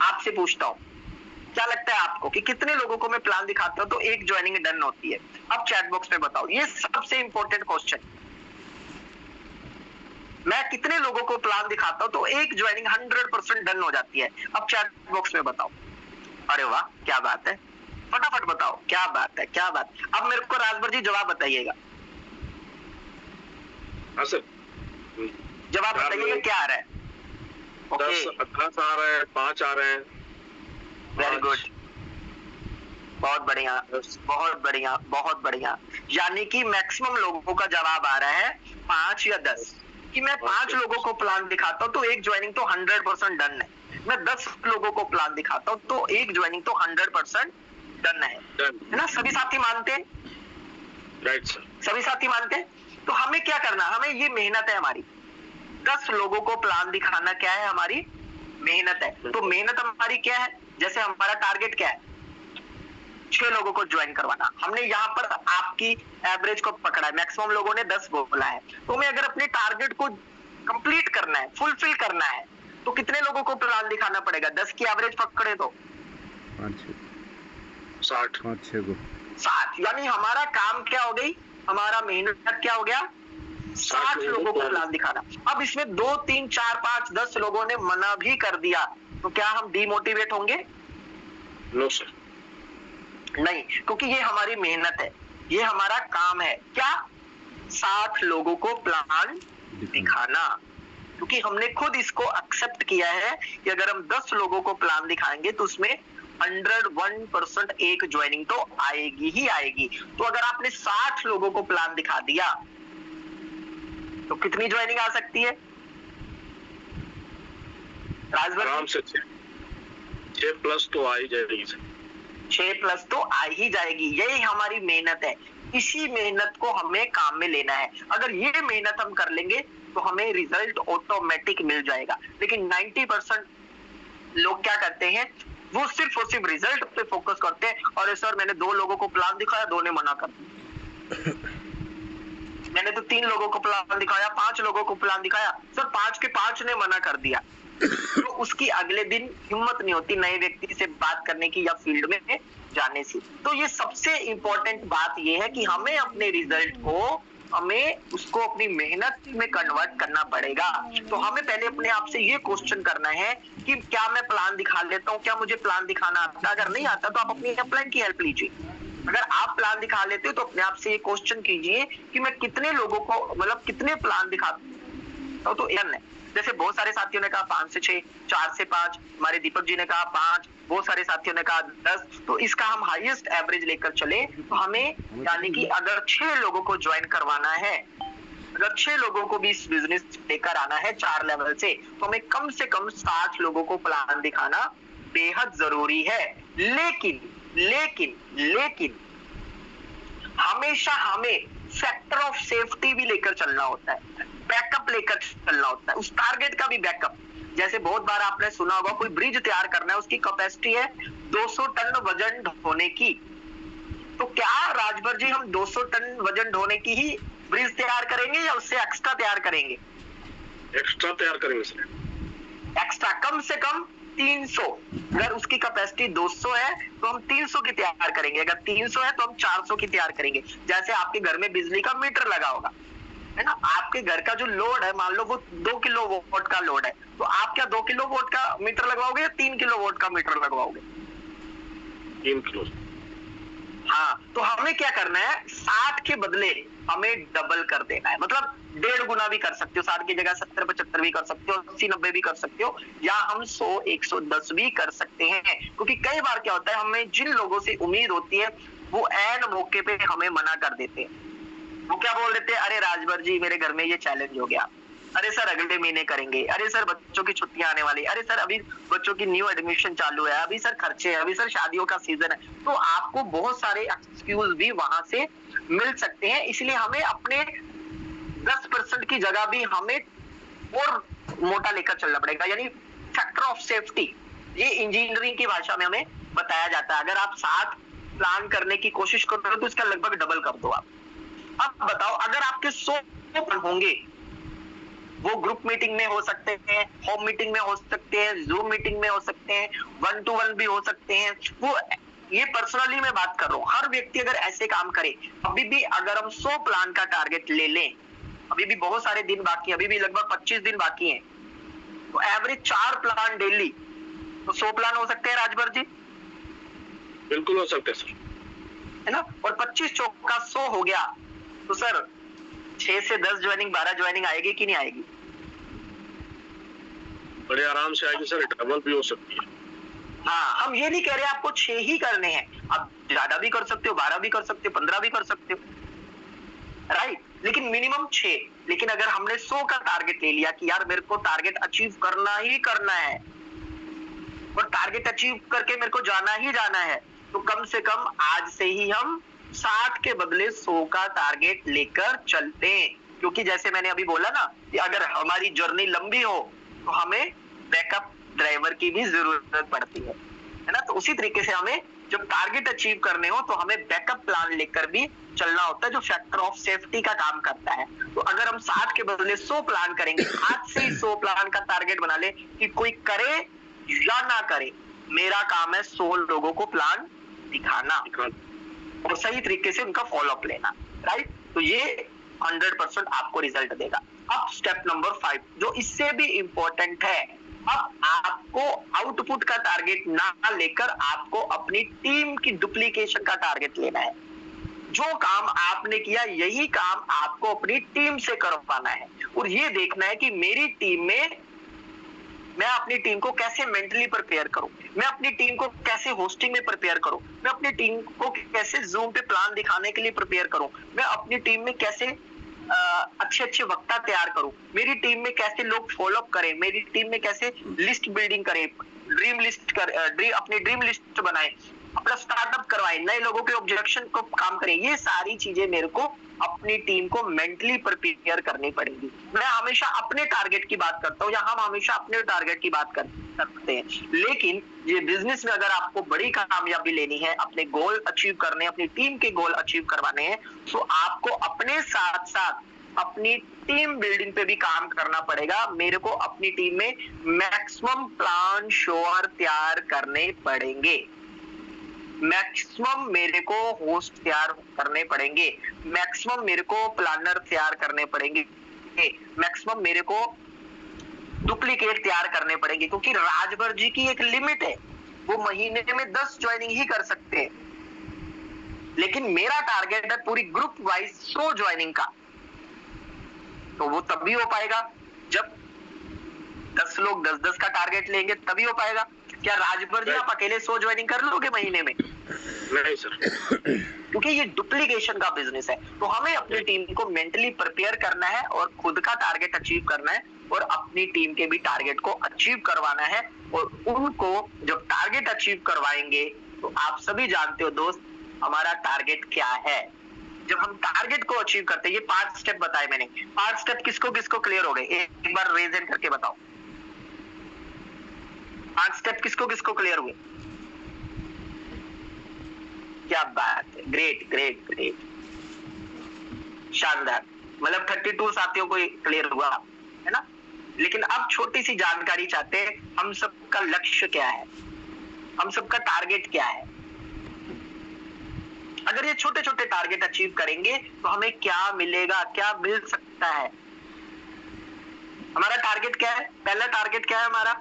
आपसे पूछता हूं, क्या लगता है आपको कि कितने लोगों को मैं प्लान दिखाता हूं तो एक ज्वाइनिंग डन होती है? अब चैट बॉक्स में बताओ, ये सबसे इंपॉर्टेंट क्वेश्चन। मैं कितने लोगों को प्लान दिखाता हूं तो एक ज्वाइनिंग 100% डन हो जाती है? अब चैट बॉक्स में बताओ। अरे वाह, क्या बात है, फटाफट बताओ, क्या बात है, क्या बात। अब मेरे को राजभर जी जवाब बताइएगा। हाँ सर, जवाब बताइएगा क्या आ रहा है? 10 आ रहे हैं, 5 आ रहे हैं। वेरी गुड, बहुत बढ़िया, बहुत बढ़िया, बहुत बढ़िया। यानी कि मैक्सिमम लोगों का जवाब आ रहा है 5 या 10 कि मैं 5 लोगों को प्लान दिखाता हूं तो एक ज्वाइनिंग तो 100% डन है। मैं 10 लोगों को प्लान दिखाता हूं तो एक ज्वाइनिंग तो 100% डन है ना? सभी साथी मानते हैं? राइट सर, सभी साथी मानते हैं। तो हमें क्या करना? हमें ये मेहनत है हमारी, 10 लोगों को प्लान दिखाना क्या है? हमारी मेहनत है। तो मेहनत हमारी क्या है? जैसे हमारा टारगेट क्या है? 6 लोगों को ज्वाइन करवाना। हमने यहाँ पर आपकी एवरेज को पकड़ा है, मैक्सिमम लोगों ने 10 बोला है। तो हमें अगर अपने टारगेट को कंप्लीट करना है, फुलफिल करना है, तो कितने लोगों को प्लान दिखाना पड़ेगा? 10 की एवरेज पकड़े तो 60 यानी हमारा काम क्या हो गई? हमारा मेहनत क्या हो गया? 60 लोगों को प्लान दिखाना। अब इसमें 2, 3, 4, 5, 10 लोगों ने मना भी कर दिया, तो क्या हम डिमोटिवेट होंगे? No sir. नहीं, क्योंकि ये हमारी मेहनत है, ये हमारा काम है। क्या? 60 लोगों को प्लान दिखाना, क्योंकि हमने खुद इसको एक्सेप्ट किया है कि अगर हम 10 लोगों को प्लान दिखाएंगे तो उसमें 101% एक ज्वाइनिंग तो आएगी ही आएगी। तो अगर आपने 60 लोगों को प्लान दिखा दिया तो कितनी ज्वाइनिंग आ सकती है? आराम से 6 प्लस तो आ ही जाएगी सर। 6 प्लस तो आ ही जाएगी। यही हमारी मेहनत है, इसी मेहनत को हमें काम में लेना है। अगर ये मेहनत हम कर लेंगे तो हमें रिजल्ट ऑटोमेटिक मिल जाएगा। लेकिन 90% लोग क्या करते हैं, वो सिर्फ और सिर्फ रिजल्ट पे फोकस करते हैं। और सर मैंने 2 लोगों को प्लान दिखाया, 2 ने मना कर दिया। मैंने तो 3 लोगों को प्लान दिखाया, 5 लोगों को प्लान दिखाया, सर 5 के 5 ने मना कर दिया। तो उसकी अगले दिन हिम्मत नहीं होती नए व्यक्ति से बात करने की या फील्ड में जाने से। तो ये सबसे इंपॉर्टेंट बात ये है कि हमें अपने रिजल्ट को, हमें उसको अपनी मेहनत में कन्वर्ट करना पड़ेगा। तो हमें पहले अपने आप से ये क्वेश्चन करना है कि क्या मैं प्लान दिखा लेता हूँ, क्या मुझे प्लान दिखाना आता? अगर नहीं आता तो आप अपनी अपलाइन की हेल्प लीजिए। अगर आप प्लान दिखा लेते हो तो अपने आप से ये क्वेश्चन कीजिए कि मैं कितने लोगों को, मतलब कितने प्लान दिखाता हूँ। तो जैसे बहुत सारे साथियों ने कहा 5 से 6, 4 से 5, हमारे दीपक जी ने कहा 5, बहुत सारे साथियों ने कहा 10। तो इसका हम हाईएस्ट एवरेज लेकर चले तो हमें, यानी कि अगर 6 लोगों को ज्वाइन करवाना है, अगर 6 लोगों को भी इस बिजनेस लेकर आना है 4 लेवल से, तो हमें कम से कम 60 लोगों को प्लान दिखाना बेहद जरूरी है। लेकिन लेकिन लेकिन हमेशा हमें फैक्टर ऑफ सेफ्टी भी लेकर चलना होता है, बैकअप लेकर चलना होता है, उस टारगेट का भी बैकअप। जैसे बहुत बार आपने सुना होगा कोई ब्रिज तैयार करना है, उसकी कैपेसिटी है 200 टन वजन ढोने की। तो क्या राजभर जी हम 200 टन वजन ढोने की ही ब्रिज तैयार करेंगे या उससे एक्स्ट्रा तैयार करेंगे? एक्स्ट्रा तैयार करेंगे सर। एक्स्ट्रा कम से कम 300। अगर उसकी कैपेसिटी 200 है तो हम 300 की तैयार करेंगे, अगर 300 है तो हम 400 की तैयार करेंगे। जैसे आपके घर में बिजली का मीटर लगा होगा, है ना, आपके घर का जो लोड है, मान लो वो 2 किलोवाट का लोड है, तो आप क्या 2 किलोवाट का मीटर लगवाओगे या 3 किलोवाट का मीटर लगवाओगे? 3 किलो। हाँ, तो हमें क्या करना है, 60 के बदले हमें डबल कर देना है। मतलब 1.5 गुना भी कर सकते हो, 60 की जगह 70, 75 भी कर सकते हो, 80, 90 भी कर सकते हो, या हम 100, 110 भी कर सकते हैं। क्योंकि कई बार क्या होता है, हमें जिन लोगों से उम्मीद होती है वो ऐन मौके पे हमें मना कर देते हैं। वो क्या बोल देते हैं, अरे राजभर जी मेरे घर में ये चैलेंज हो गया, अरे सर अगले महीने करेंगे, अरे सर बच्चों की छुट्टियां आने वाली, अरे सर अभी बच्चों की न्यू एडमिशन चालू है, अभी सर खर्चे है, अभी सर शादियों का सीजन है। तो आपको बहुत सारे एक्सक्यूज भी वहां से मिल सकते हैं। इसलिए हमें अपने 10% की जगह भी हमें और मोटा लेकर चलना पड़ेगा, यानी फैक्टर ऑफ सेफ्टी। ये इंजीनियरिंग की भाषा में हमें बताया जाता है। अगर आप 60 प्लान करने की कोशिश कर रहे हो तो इसका लगभग डबल कर दो आप। अब बताओ, अगर आपके 100 प्लान होंगे, वो ग्रुप मीटिंग में हो सकते हैं, होम मीटिंग में हो सकते हैं, जूम मीटिंग में हो सकते हैं, 1 to 1 भी हो सकते हैं, वो ये पर्सनली मैं बात कर रहा हूँ। हर व्यक्ति अगर ऐसे काम करे, अभी भी अगर हम 100 प्लान का टारगेट ले लें, अभी भी बहुत सारे दिन बाकी, अभी भी लगभग 25 दिन बाकी हैं, तो एवरेज 4 प्लान डेली, तो 100 प्लान हो सकते हैं राजभर जी? बिल्कुल हो सकते हैं सर, है ना। और 25 चौका 100 हो गया, तो सर 6 से 10 ज्वाइनिंग, 12 ज्वाइनिंग आएगी कि नहीं आएगी? बड़े आराम से आएगी सर, डबल भी हो सकती है। हाँ, हम ये नहीं कह रहे आपको 6 ही करने हैं, आप ज्यादा भी कर सकते हो, 12 भी कर सकते हो, 15 भी कर सकते हो, राइट, लेकिन मिनिमम 6। लेकिन अगर हमने 100 का टारगेट ले लिया कि यार मेरे को टारगेट अचीव करना ही करना है और टारगेट अचीव करके मेरे को जाना ही जाना है, तो कम से कम आज से ही हम 60 के बदले 100 का टारगेट लेकर चलते हैं। क्योंकि जैसे मैंने अभी बोला ना कि अगर हमारी जर्नी लंबी हो तो हमें बैकअप ड्राइवर की भी जरूरत पड़ती है ना। तो उसी तरीके से हमें जब टारगेट अचीव करने हो तो हमें बैकअप प्लान लेकर भी चलना होता है, जो फैक्टर ऑफ सेफ्टी का काम करता है। तो अगर हम 60 के बदले 100 प्लान करेंगे, आज से ही 100 प्लान का टारगेट बना ले कि कोई करे या ना करे, मेरा काम है 100 लोगों को प्लान दिखाना और सही तरीके से उनका फॉलो अप लेना, राइट। तो ये 100% आपको रिजल्ट देगा। अब स्टेप नंबर 5 जो इससे भी इंपॉर्टेंट है, अब आपको आउटपुट का टारगेट ना लेकर आपको अपनी टीम की डुप्लीकेशन का टारगेट लेना है। जो काम आपने किया यही काम आपको अपनी टीम से करवाना है और ये देखना है कि मेरी टीम में मैं अपनी टीम को कैसे मेंटली प्रिपेयर करूं, मैं अपनी टीम को कैसे होस्टिंग में प्रिपेयर करूं, मैं अपनी टीम को कैसे जूम पे प्लान दिखाने के लिए प्रिपेयर करूं, मैं अपनी टीम में कैसे अच्छे अच्छे वक्ता तैयार करूं, मेरी टीम में कैसे लोग फॉलो अप करें, मेरी टीम में कैसे लिस्ट बिल्डिंग करें, अपनी ड्रीम लिस्ट बनाएं, अपना स्टार्टअप करवाएं, नए लोगों के ऑब्जेक्शन को काम करें। ये सारी चीजें मेरे को अपनी टीम को मेंटली प्रिपेयर करनी पड़ेगी। मैं हमेशा अपने टारगेट की बात करता हूँ या हम हमेशा अपने टारगेट की बात करते हैं, लेकिन ये बिजनेस में अगर आपको बड़ी कामयाबी लेनी है, अपने गोल अचीव करने, अपनी टीम के गोल अचीव करवाने हैं, तो आपको अपने साथ साथ अपनी टीम बिल्डिंग पे भी काम करना पड़ेगा। मेरे को अपनी टीम में मैक्सिमम प्लान श्योर तैयार करने पड़ेंगे, मैक्सिमम मेरे को होस्ट तैयार करने पड़ेंगे, मैक्सिमम मेरे को प्लानर तैयार करने पड़ेंगे, मैक्सिमम मेरे को डुप्लीकेट तैयार करने पड़ेंगे, क्योंकि राजभर जी की एक लिमिट है, वो महीने में 10 ज्वाइनिंग ही कर सकते हैं, लेकिन मेरा टारगेट है पूरी ग्रुप वाइज 100 ज्वाइनिंग का। तो वो तभी हो पाएगा जब 10 लोग 10-10 का टारगेट लेंगे, तभी हो पाएगा। क्या राजभर जी आप अकेले 100 ज्वाइनिंग कर लोगे महीने में? नहीं सर, क्योंकि ये डुप्लीकेशन का बिजनेस है। तो हमें अपनी टीम को मेंटली प्रिपेयर करना है और खुद का टारगेट अचीव करना है और अपनी टीम के भी टारगेट को अचीव करवाना है। और उनको जब टारगेट अचीव करवाएंगे तो आप सभी जानते हो दोस्त हमारा टारगेट क्या है। जब हम टारगेट को अचीव करते हैं, ये 5 स्टेप बताए मैंने, 5 स्टेप किसको किसको क्लियर हो गए? एक बार रेज हैंड करके बताओ, 5 स्टेप किसको किसको क्लियर हुए? क्या बात है, ग्रेट ग्रेट ग्रेट, शानदार। मतलब 32 साथियों को क्लियर हुआ है ना। लेकिन अब छोटी सी जानकारी चाहते हैं, हम सबका लक्ष्य क्या है, हम सबका टारगेट क्या है। अगर ये छोटे छोटे टारगेट अचीव करेंगे तो हमें क्या मिलेगा, क्या मिल सकता है? हमारा टारगेट क्या है? पहला टारगेट क्या है हमारा?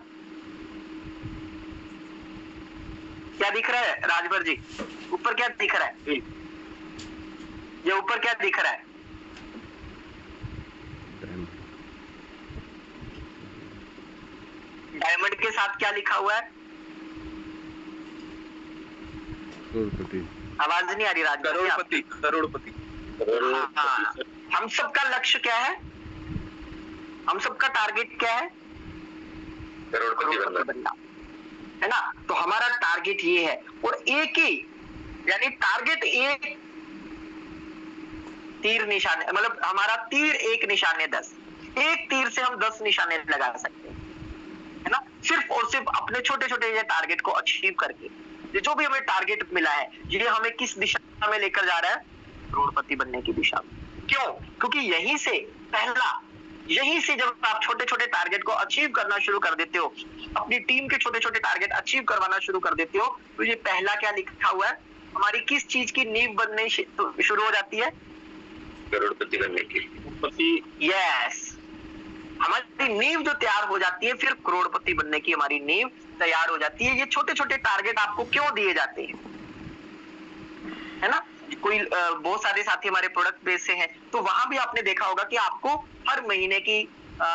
क्या दिख रहा है राजभर जी? ऊपर क्या दिख रहा है? ये ऊपर क्या दिख रहा है? डायमंड के साथ क्या लिखा हुआ है? करोड़पति। आवाज नहीं आ रही राजभर जी? करोड़पति करोड़पति। हाँ, हम सबका लक्ष्य क्या है, हम सबका टारगेट क्या है? करोड़पति बनना है ना। तो हमारा टारगेट ये है और एक ही, यानी टारगेट एक तीर निशाने, मतलब हमारा तीर एक निशाने 10, एक तीर से हम 10 निशाने लगा सकते हैं, है ना। सिर्फ और सिर्फ अपने छोटे छोटे ये टारगेट को अचीव करके, ये जो भी हमें टारगेट मिला है ये हमें किस दिशा में लेकर जा रहा है? करोड़पति बनने की दिशा में। क्यों? क्योंकि यहीं से पहला, यहीं से जब आप छोटे छोटे टारगेट को अचीव करना शुरू कर देते हो, अपनी टीम के छोटे छोटे टारगेट अचीव करवाना शुरू कर देते हो, तो ये पहला क्या लिखा हुआ है? हमारी किस चीज की नींव बनने शुरू हो जाती है? करोड़पति बनने की। यस, हमारी नींव जो तैयार हो जाती है, फिर करोड़पति बनने की हमारी नींव तैयार हो जाती है। ये छोटे छोटे टारगेट आपको क्यों दिए जाते हैं, है ना। कोई बहुत सारे साथी हमारे प्रोडक्ट बेस से हैं, तो वहां भी आपने देखा होगा कि आपको हर महीने की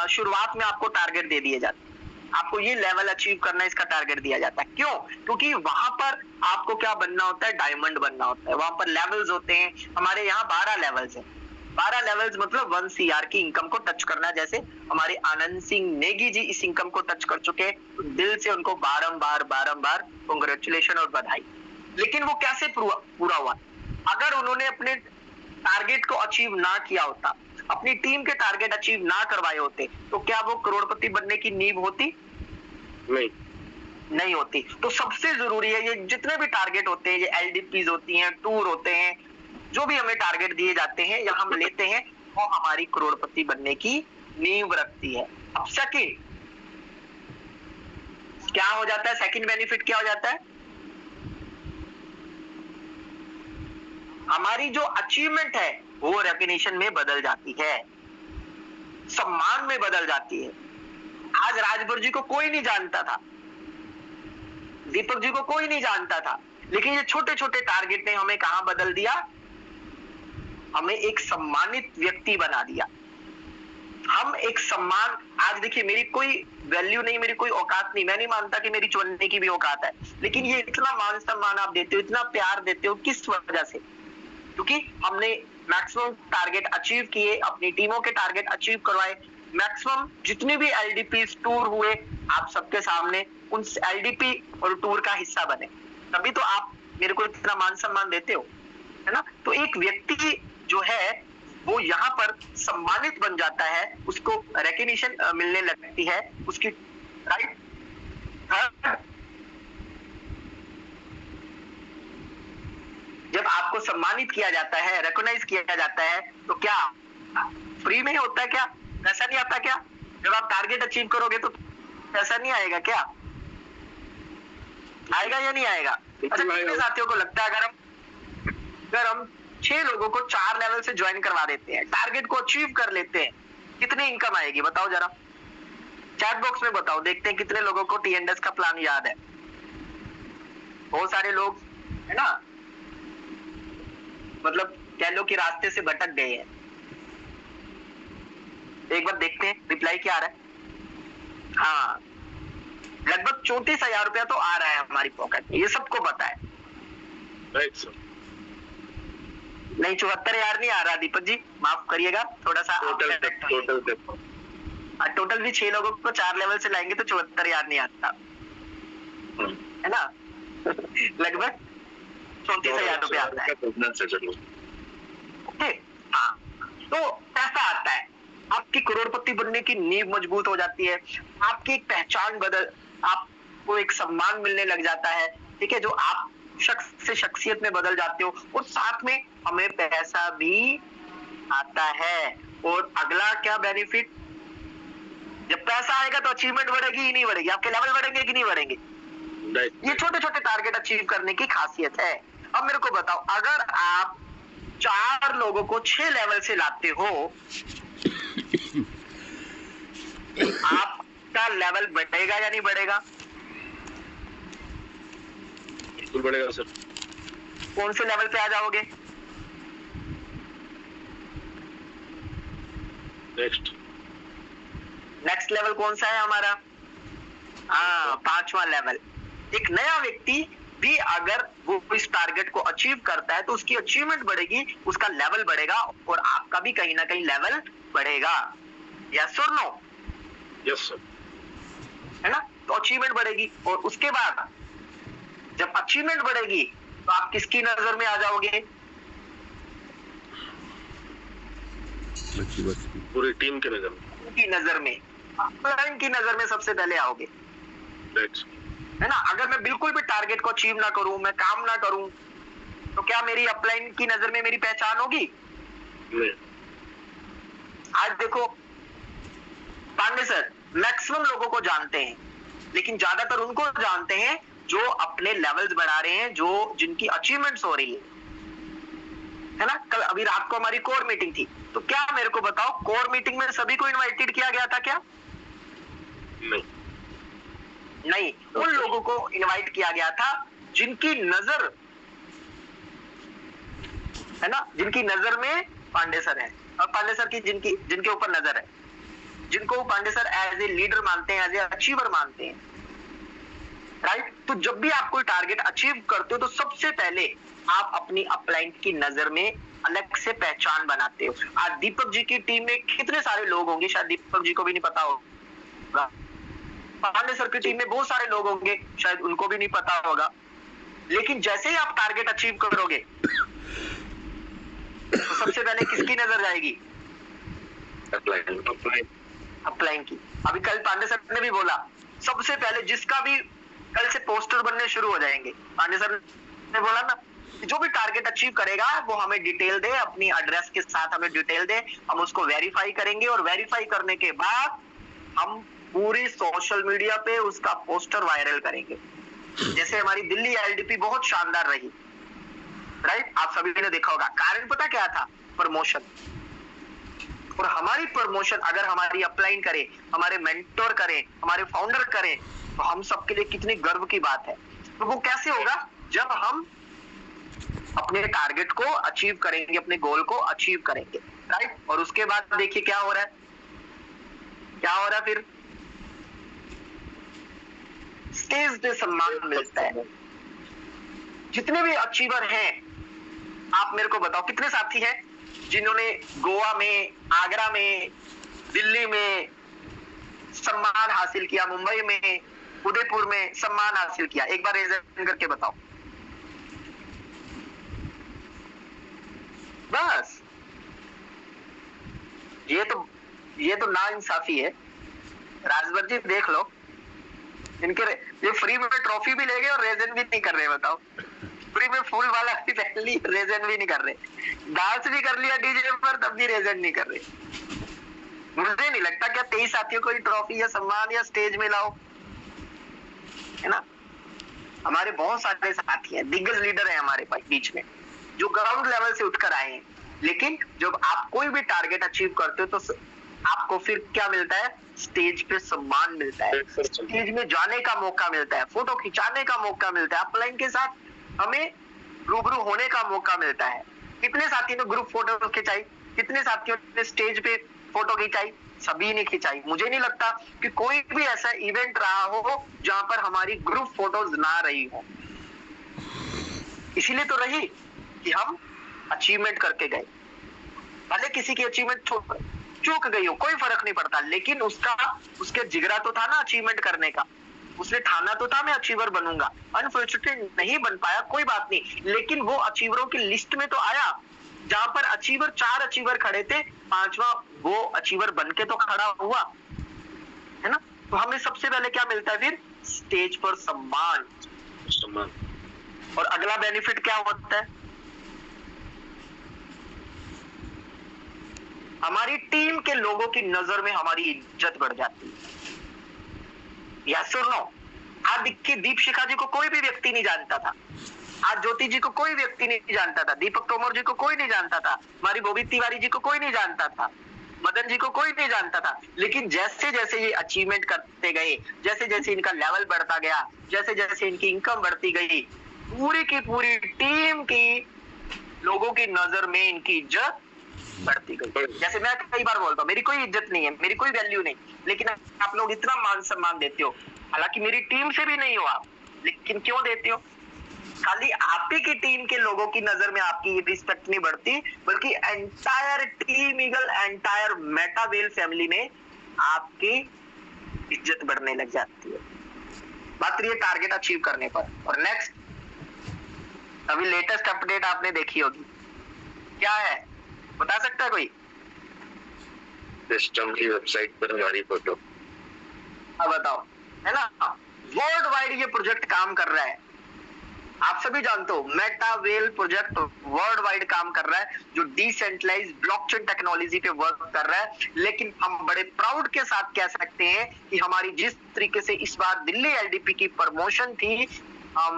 शुरुआत में आपको टारगेट दे दिए जाते हैं, आपको ये लेवल अचीव करना है, इसका टारगेट दिया जाता है। क्यों? क्योंकि वहां पर आपको क्या बनना होता है? डायमंड बनना होता है। वहां पर लेवल्स होते हैं, हमारे यहाँ 12 लेवल्स हैं। 12 लेवल्स मतलब 1 CR की इनकम को टच करना। जैसे हमारे आनंद सिंह नेगी जी इस इनकम को टच कर चुके हैं, तो दिल से उनको बारंबार बारंबार कांग्रेचुलेशन और बधाई। लेकिन वो कैसे पूरा हुआ? अगर उन्होंने अपने टारगेट को अचीव ना किया होता, अपनी टीम के टारगेट अचीव ना करवाए होते, तो क्या वो करोड़पति बनने की नींव होती? नहीं होती। तो सबसे जरूरी है, ये जितने भी टारगेट होते हैं, ये LDPs होती हैं, टूर होते हैं, जो भी हमें टारगेट दिए जाते हैं या हम लेते हैं, वो हमारी करोड़पति बनने की नींव रखती है। अब सेकंड क्या हो जाता है? सेकंड बेनिफिट क्या हो जाता है? हमारी जो अचीवमेंट है वो रिकॉग्निशन में बदल जाती है, सम्मान में बदल जाती है। आज राजभर जी को कोई नहीं जानता था, दीपक जी को कोई नहीं जानता था, लेकिन ये छोटे छोटे टारगेट ने हमें कहां बदल दिया, हमें एक सम्मानित व्यक्ति बना दिया। हम एक सम्मान, आज देखिए मेरी कोई वैल्यू नहीं, मेरी कोई औकात नहीं, मैं नहीं मानता कि मेरी चुनने की भी औकात है, लेकिन ये इतना मान सम्मान आप देते हो, इतना प्यार देते हो, किस वजह से? क्योंकि हमने मैक्सिमम टारगेट अचीव किए, अपनी टीमों के टारगेट अचीव करवाए, मैक्सिमम जितने भी एलडीपी टूर हुए आप सबके सामने उन एलडीपी और टूर का हिस्सा बने, तभी तो आप मेरे को इतना मान सम्मान देते हो, है ना? तो एक व्यक्ति जो है वो यहाँ पर सम्मानित बन जाता है, उसको रिकॉग्निशन मिलने लगती है उसकी, राइट? जब आपको सम्मानित किया जाता है, रिकॉग्नाइज किया जाता है, तो क्या फ्री में होता है? क्या पैसा नहीं आता? क्या जब आप टारगेट अचीव करोगे तो पैसा नहीं आएगा? क्या आएगा या नहीं आएगा? अच्छा, कितने साथियों को लगता है अगर हम 6 लोगों को 4 लेवल से ज्वाइन करवा देते हैं, टारगेट को अचीव कर लेते हैं, कितनी इनकम आएगी बताओ जरा, चैट बॉक्स में बताओ, देखते हैं कितने लोगों को टीएनडीएस का प्लान याद है। बहुत सारे लोग है ना, मतलब कह लो कि रास्ते से भटक गए हैं। एक बार देखते हैं रिप्लाई क्या आ रहा है। हाँ, लगभग 34,000 रुपया तो आ रहा है हमारी पॉकेट में, ये सबको पता है। Right sir. नहीं, 74,000 नहीं आ रहा दीपक जी, माफ करिएगा, थोड़ा सा टोटल भी 6 लोगों को 4 लेवल से लाएंगे तो 74,000 नहीं आता, है ना? लगभग 34,000 रुपया आता है। ओके, हाँ, तो पैसा आता है, आपकी करोड़पति बनने की नींव मजबूत हो जाती है, आपकी एक पहचान आपको एक सम्मान मिलने लग जाता है, ठीक है, जो आप शख्स से शख्सियत में बदल जाते हो, और साथ में हमें पैसा भी आता है। और अगला क्या बेनिफिट, जब पैसा आएगा तो अचीवमेंट बढ़ेगी ही नहीं बढ़ेगी, आपके लेवल बढ़ेंगे कि नहीं बढ़ेंगे? ये छोटे छोटे टारगेट अचीव करने की खासियत है। अब मेरे को बताओ, अगर आप 4 लोगों को 6 लेवल से लाते हो, आपका लेवल बढ़ेगा या नहीं बढ़ेगा? बिल्कुल बढ़ेगा सर। कौन से लेवल पे आ जाओगे? नेक्स्ट लेवल कौन सा है हमारा? हाँ, 5वां लेवल। एक नया व्यक्ति भी अगर वो इस टारगेट को अचीव करता है तो उसकी अचीवमेंट बढ़ेगी, उसका लेवल बढ़ेगा, और आपका भी कहीं ना कहीं लेवल बढ़ेगा। यस और नो? Yes sir. है ना? तो अचीवमेंट बढ़ेगी, और उसके बाद जब अचीवमेंट बढ़ेगी तो आप किसकी नजर में आ जाओगे? पूरी टीम के नजर में, की नजर में, अपलाइन की नजर में सबसे पहले आओगे, है ना? अगर मैं बिल्कुल भी टारगेट को अचीव ना करूं, मैं काम ना करूं, तो क्या मेरी अपलाइन की नजर में मेरी पहचान होगी? नहीं। आज देखो पांडे सर मैक्सिमम लोगों को जानते हैं, लेकिन ज्यादातर उनको जानते हैं जो अपने लेवल्स बढ़ा रहे हैं, जो जिनकी अचीवमेंट्स हो रही है ना? कल अभी रात को हमारी कोर मीटिंग थी, तो क्या मेरे को बताओ, कोर मीटिंग में सभी को इनवाइटेड किया गया था क्या? नहीं, उन लोगों को इनवाइट किया गया था जिनकी नजर, है ना, जिनकी नजर में पांडे सर है, और पांडे सर की जिनके ऊपर नजर है, जिनको Pandey sir as a leader मानते हैं, एज ए अचीवर मानते हैं, राइट? तो जब भी आप कोई टारगेट अचीव करते हो तो सबसे पहले आप अपनी अपलाइन की नजर में अलग से पहचान बनाते हो। आज दीपक जी की टीम में कितने सारे लोग होंगे, शायद दीपक जी को भी नहीं पता होगा, पांडे सर की टीम में बहुत सारे लोग होंगे, शायद उनको भी नहीं पता होगा, लेकिन जैसे ही आप टारगेट अचीव करोगे तो सबसे पहले किसकी नजर जाएगी? अपलाइन की। अभी कल पांडे सर ने भी बोला, सबसे पहले जिसका भी कल से पोस्टर बनने शुरू हो जाएंगे, पांडे सर ने बोला ना, जो भी टारगेट अचीव करेगा वो हमें डिटेल दे, अपनी एड्रेस के साथ हमें डिटेल दे, हम उसको वेरीफाई करेंगे, और वेरीफाई करने के बाद हम पूरी सोशल मीडिया पे उसका पोस्टर वायरल करेंगे। जैसे हमारी दिल्ली एलडीपी बहुत शानदार रही, राइट? आप सभी ने देखा होगा। कारण पता क्या था? प्रमोशन, और हमारी प्रमोशन अगर हमारी अपलाइन करे, हमारे मेंटोर करे, हमारे फाउंडर करे, तो हम सबके लिए कितनी गर्व की बात है। तो वो कैसे होगा? जब हम अपने टारगेट को अचीव करेंगे, अपने गोल को अचीव करेंगे, राइट। और उसके बाद देखिए क्या हो रहा है, क्या हो रहा है फिर, स्टेज पे सम्मान मिलता है। जितने भी अचीवर हैं, आप मेरे को बताओ कितने साथी हैं जिन्होंने गोवा में, आगरा में, दिल्ली में सम्मान हासिल किया, मुंबई में, उदयपुर में सम्मान हासिल किया? एक बार रेज करके बताओ। बस ये तो नाइंसाफी है। राजभर जी देख लो, इनके ये फ्री में ट्रॉफी भी ले गए और रेजन भी नहीं कर रहे। बताओ, फ्री में फूल वाला भी पहन ली, रेजन भी नहीं कर रहे। डांस भी कर लिया डीजे पर, तब भी रेजन नहीं कर रहे। मुझे नहीं लगता क्या 23 साथियों को ट्रॉफी या सम्मान या स्टेज में लाओ, है ना। हमारे बहुत सारे साथी हैं, दिग्गज लीडर हैं हमारे बीच में, जो ग्राउंड लेवल से उठकर आए हैं। लेकिन जब आप कोई भी टारगेट अचीव करते हो तो आपको फिर क्या मिलता है? स्टेज पे सम्मान मिलता है, स्टेज में जाने का मौका मिलता है, फोटो खिंचाने का मौका मिलता है, अपलाइन के साथ हमें रूबरू होने का मौका मिलता है। कितने साथियों ने ग्रुप फोटो खिंचाई? कितने साथियों ने स्टेज पे फोटो खिंचाई? सभी ने खिंचाई। मुझे नहीं लगता कि कोई भी ऐसा इवेंट रहा हो जहां पर हमारी ग्रुप फोटोज ना रही हो। इसीलिए तो रही कि हम अचीवमेंट करके गए। भले किसी की अचीवमेंट चूक गई हो, कोई फर्क नहीं पड़ता, लेकिन उसके जिगरा तो था ना अचीवमेंट करने का। उसने ठाना तो था मैं अचीवर बनूंगा। अनफॉर्चुनेटली नहीं बन पाया, कोई बात नहीं, लेकिन वो अचीवरों की लिस्ट में तो आया। जहां पर अचीवर 4 अचीवर खड़े थे, 5वां वो अचीवर बनके तो खड़ा हुआ, है ना। तो हमें सबसे पहले क्या मिलता है फिर? स्टेज पर सम्मान। और अगला बेनिफिट क्या होता है? हमारी टीम के लोगों की नजर में हमारी इज्जत बढ़ जाती है। यस और नो? आज देखिए, दीपशिखा जी को कोई भी व्यक्ति नहीं जानता था, आज ज्योति जी को कोई व्यक्ति नहीं जानता था, दीपक तोमर जी को कोई नहीं जानता था, हमारी बोबी तिवारी जी को कोई नहीं जानता था, मदन जी को कोई नहीं जानता था। लेकिन जैसे जैसे ये अचीवमेंट करते गए, जैसे जैसे इनका लेवल बढ़ता गया, जैसे जैसे इनकी इनकम बढ़ती गई, पूरी की पूरी टीम की लोगों की नजर में इनकी इज्जत बढ़ती गई। जैसे मैं कई बार बोलता हूँ, मेरी कोई इज्जत नहीं है, मेरी कोई वैल्यू नहीं, लेकिन आप लोग इतना मान सम्मान देते हो। हालांकि मेरी टीम से भी नहीं हो आप, लेकिन क्यों देते हो? खाली आप ही की टीम के लोगों की नजर में आपकी रिस्पेक्ट नहीं बढ़ती, बल्कि entire team eagle, entire Metawell family में आपकी इज्जत बढ़ने लग जाती है। बात रही है टारगेट अचीव करने पर। और नेक्स्ट, अभी लेटेस्ट अपडेट आपने देखी होगी, क्या है बता सकता है कोई? सिस्टम की वेबसाइट पर हमारी फोटो। अब बताओ, है ना। वर्ल्ड वाइड ये प्रोजेक्ट काम कर रहा है, आप सभी जानते हो। मेटावेल प्रोजेक्ट वर्ल्ड वाइड काम कर रहा है, जो डिसेंट्रलाइज्ड ब्लॉकचेन टेक्नोलॉजी पे वर्क कर रहा है। लेकिन हम बड़े प्राउड के साथ कह सकते हैं कि हमारी जिस तरीके से इस बार दिल्ली एलडीपी की प्रमोशन थी, हम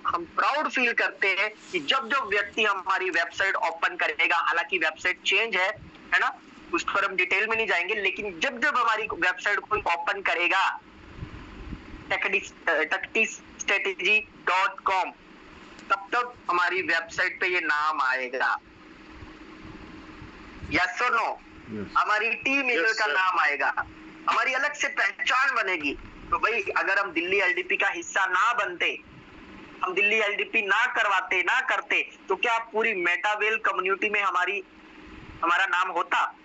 प्राउड फील करते हैं कि जब जब व्यक्ति हमारी वेबसाइट ओपन करेगा, हालांकि वेबसाइट चेंज है ना, उस पर हम डिटेल में नहीं जाएंगे, लेकिन जब जब हमारी वेबसाइट कोई ओपन करेगा techstrategy.com, तब तक हमारी वेबसाइट पे ये नाम आएगा। यस और नो? हमारी टीम ईगल का नाम आएगा, हमारी अलग से पहचान बनेगी। तो भाई, अगर हम दिल्ली एलडीपी का हिस्सा ना बनते, हम दिल्ली एलडीपी ना करते, तो क्या पूरी मेटावेल कम्युनिटी में हमारा नाम होता?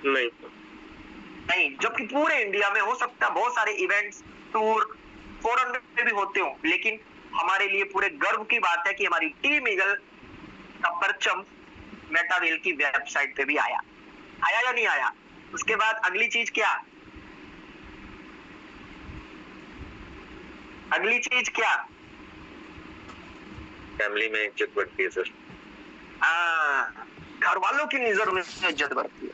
नहीं, जबकि पूरे इंडिया में हो सकता है बहुत सारे इवेंट्स, टूर, फॉरेन में भी होते हो, लेकिन हमारे लिए पूरे गर्व की बात है कि हमारी टीम ईगल का परचम मेटावेल की वेबसाइट पे भी आया या नहीं आया? उसके बाद अगली चीज क्या? फैमिली में इज्जत बढ़ती है सर। घर वालों की नजर में इज्जत बढ़ती है।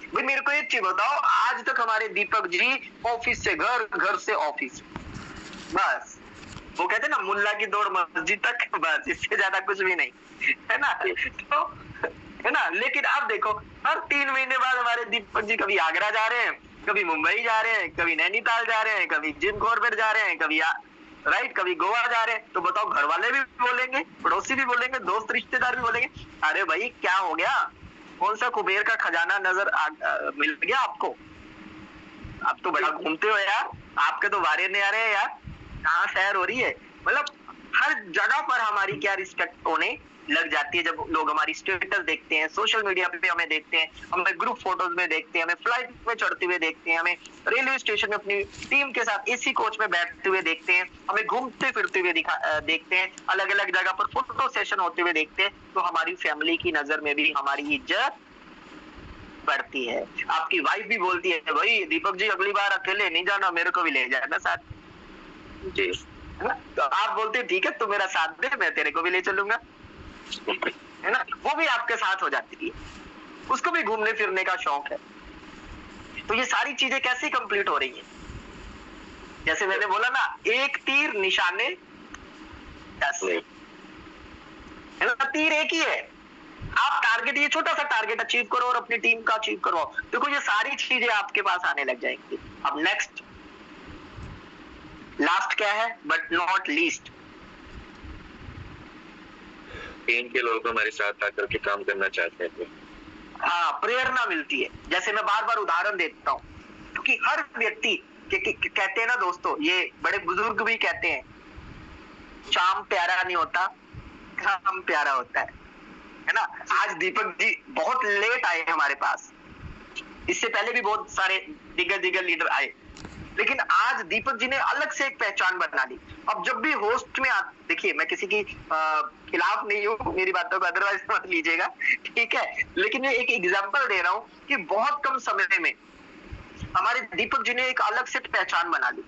भाई मेरे को एक चीज बताओ, आज तक हमारे दीपक जी ऑफिस से घर, घर से ऑफिस, बस वो कहते हैं ना, मुल्ला की दौड़ मस्जिद तक, बस इससे ज्यादा कुछ भी नहीं, है ना। तो है ना। लेकिन अब देखो हर 3 महीने बाद हमारे दीपक जी कभी आगरा जा रहे हैं, कभी मुंबई जा रहे हैं, कभी नैनीताल जा रहे हैं, कभी जिम कॉर्बेट जा रहे हैं, कभी राइट कभी गोवा जा रहे हैं। तो बताओ घर वाले भी बोलेंगे, पड़ोसी भी बोलेंगे, दोस्त रिश्तेदार भी बोलेंगे, अरे भाई क्या हो गया, कौन सा कुबेर का खजाना मिल गया आपको, आप तो बड़ा घूमते हो यार, आपके तो वारे नहीं आ रहे हैं यार, कहाँ सैर हो रही है। मतलब हर जगह पर हमारी क्या रिस्पेक्ट होने लग जाती है जब लोग हमारी स्टेटस देखते हैं, सोशल मीडिया पे हमें देखते हैं, हमें ग्रुप फोटोज में देखते हैं, हमें फ्लाइट में चढ़ते हुए देखते हैं, हमें रेलवे स्टेशन में अपनी टीम के साथ एसी कोच में बैठते हुए देखते हैं, हमें घूमते फिरते हुए देखते हैं, अलग अलग जगह पर फोटो सेशन होते हुए देखते हैं। तो हमारी फैमिली की नजर में भी हमारी इज्जत बढ़ती है। आपकी वाइफ भी बोलती है भाई दीपक जी अगली बार अकेले नहीं जाना, मेरे को भी ले जाना साथ जी, है ना। तो आप बोलते हैं ठीक है तू मेरा साथ दे, मैं तेरे को भी ले चलूंगा, है ना। वो भी आपके साथ हो जाती है, उसको भी घूमने फिरने का शौक है। तो ये सारी चीजें कैसे कंप्लीट हो रही हैं, जैसे मैंने बोला ना, एक तीर निशाने 10, है ना, तीर एक ही है। आप टारगेट, ये छोटा सा टारगेट अचीव करो और अपनी टीम का अचीव करो, देखो ये सारी चीजें आपके पास आने लग जाएंगी। अब नेक्स्ट लास्ट क्या है बट नॉट लीस्ट, टीम के लोग हमारे साथ आकर के काम करना चाहते हैं। हाँ, प्रेरणा मिलती है। जैसे मैं बार बार उदाहरण देता हूँ, क्योंकि हर व्यक्ति कहते हैं ना दोस्तों, ये बड़े बुजुर्ग भी कहते हैं, शाम प्यारा नहीं होता, काम प्यारा होता है ना। आज दीपक जी बहुत लेट आए हमारे पास, इससे पहले भी बहुत सारे दिग्गज लीडर आए, लेकिन आज दीपक जी ने अलग से एक पहचान बना ली। अब जब भी होस्ट में देखिए, मैं किसी की खिलाफ नहीं हूँ, मेरी बातों को अदरवाइज मत लीजिएगा, ठीक है, लेकिन मैं एक एग्जांपल दे रहा हूँ कि बहुत कम समय में हमारे दीपक जी ने एक अलग से पहचान बना ली।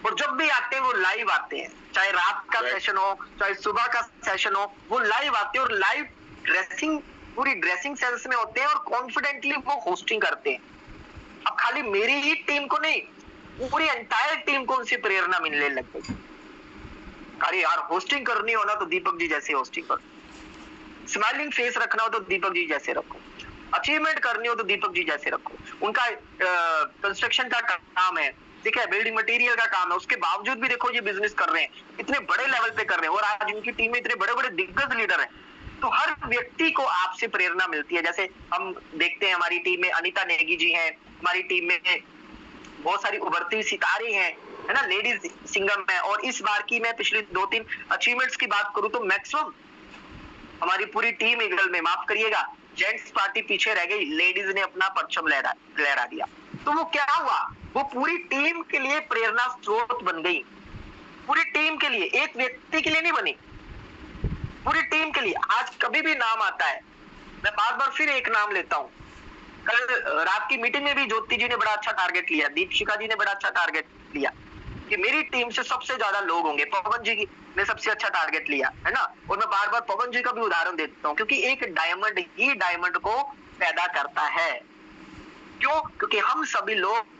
और जब भी आते हैं वो लाइव आते हैं, चाहे रात का सेशन हो चाहे सुबह का सेशन हो, वो लाइव आते हैं और लाइव ड्रेसिंग, पूरी ड्रेसिंग सेंस में होते हैं और कॉन्फिडेंटली वो होस्टिंग करते हैं। अब खाली मेरी ही टीम को नहीं, पूरी एंटायर टीम को उनसे प्रेरणा मिलने लग गई। अरे यार होस्टिंग करनी हो ना तो दीपक जी जैसे होस्टिंग करो, स्माइलिंग फेस रखना हो तो दीपक जी जैसे रखो, अचीवमेंट करनी हो तो दीपक जी जैसे रखो। उनका कंस्ट्रक्शन का काम है, ठीक है, बिल्डिंग मटेरियल का काम है, उसके बावजूद भी देखो ये बिजनेस कर रहे हैं, इतने बड़े लेवल पे कर रहे हैं, और आज इनकी टीम में इतने बड़े बड़े दिग्गज लीडर हैं। तो हर व्यक्ति को आपसे प्रेरणा मिलती है। जैसे हम देखते हैं हमारी टीम में अनीता नेगी जी हैं, हमारी टीम में बहुत सारी उभरती सितारे हैं, है ना, लेडीज सिंगर में। और इस बार की मैं पिछली 2-3 अचीवमेंट्स की बात करूं तो मैक्सिमम हमारी पूरी टीम ईगल में, माफ करिएगा, जेंट्स पार्टी पीछे रह गई, लेडीज ने अपना परचम लहरा दिया। तो वो क्या हुआ, वो पूरी टीम के लिए प्रेरणा स्रोत बन गई, पूरी टीम के लिए, एक व्यक्ति के लिए नहीं बनी, पूरी टीम के लिए। आज कभी भी नाम आता है, मैं बार बार फिर एक नाम लेता हूं, कल रात की मीटिंग में भी ज्योति जी ने बड़ा अच्छा टारगेट लिया, दीपशिका जी ने बड़ा अच्छा टारगेट लिया कि मेरी टीम से सबसे ज्यादा लोग होंगे, पवन जी ने सबसे अच्छा टारगेट लिया, है ना। और मैं बार बार पवन जी का भी उदाहरण देता हूँ, क्योंकि एक डायमंड ही डायमंड को पैदा करता है। क्यों? क्योंकि हम सभी लोग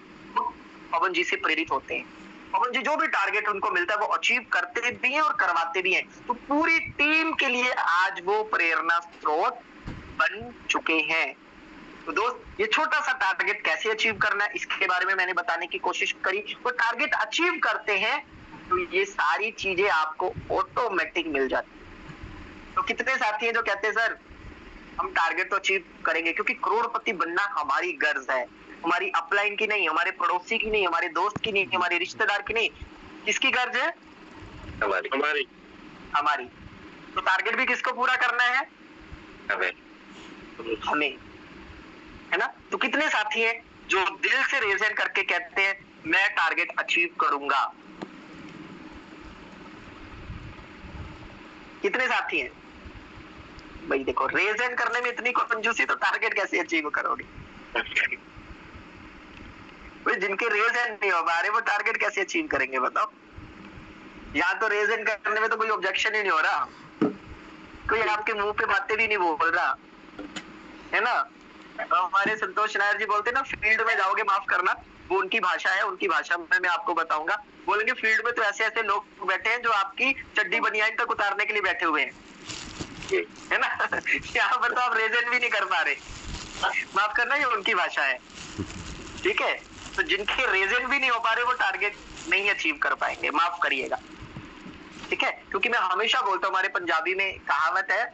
पवन जी से प्रेरित होते हैं। पवन जी जो भी टारगेट उनको मिलता है वो अचीव करते भी हैं और करवाते भी हैं। तो पूरी टीम के लिए आज वो प्रेरणा स्रोत बन चुके हैं। तो दोस्त, ये छोटा सा टारगेट कैसे अचीव करना है इसके बारे में मैंने बताने की कोशिश करी। वो टारगेट अचीव करते हैं तो ये सारी चीजें आपको ऑटोमेटिक मिल जाती है। तो कितने साथी हैं जो कहते हैं सर हम टारगेट तो अचीव करेंगे, क्योंकि करोड़पति बनना हमारी गर्ज है, हमारी अपलाइन की नहीं, हमारे पड़ोसी की नहीं, हमारे दोस्त की नहीं, हमारे रिश्तेदार की नहीं, किसकी गर्ज है? हमारी। तो टारगेट भी किसको पूरा करना है? हमें, है ना। तो कितने साथी हैं जो दिल से रेज हैंड करके कहते हैं मैं टारगेट अचीव करूंगा? कितने साथी हैं भाई? देखो, रेज हैंड करने में इतनी कंजूसी तो टारगेट कैसे अचीव करोगे भाई? जिनके रेज हैंड नहीं हो पा रहे वो टारगेट कैसे अचीव करेंगे बताओ? यहाँ तो रेज हैंड करने में तो कोई ऑब्जेक्शन ही नहीं हो रहा, कोई आपके मुंह पे बातें भी नहीं बोल रहा, है ना। हमारे संतोष नायर जी बोलते ना, फील्ड में जाओगे, माफ करना वो उनकी भाषा है, उनकी भाषा में मैं आपको बताऊंगा, बोलेंगे फील्ड में तो ऐसे ऐसे लोग बैठे हैं जो आपकी चड्डी बनियान तक उतारने के लिए बैठे हुए हैं, है ना। यहाँ पर तो आप रेजन भी नहीं कर पा रहे, माफ करना, ये उनकी भाषा है, ठीक है। तो जिनके रेजन भी नहीं हो पा रहे वो टारगेट नहीं अचीव कर पाएंगे, माफ करिएगा, ठीक है। क्योंकि मैं हमेशा बोलता हूँ, हमारे पंजाबी में कहावत है,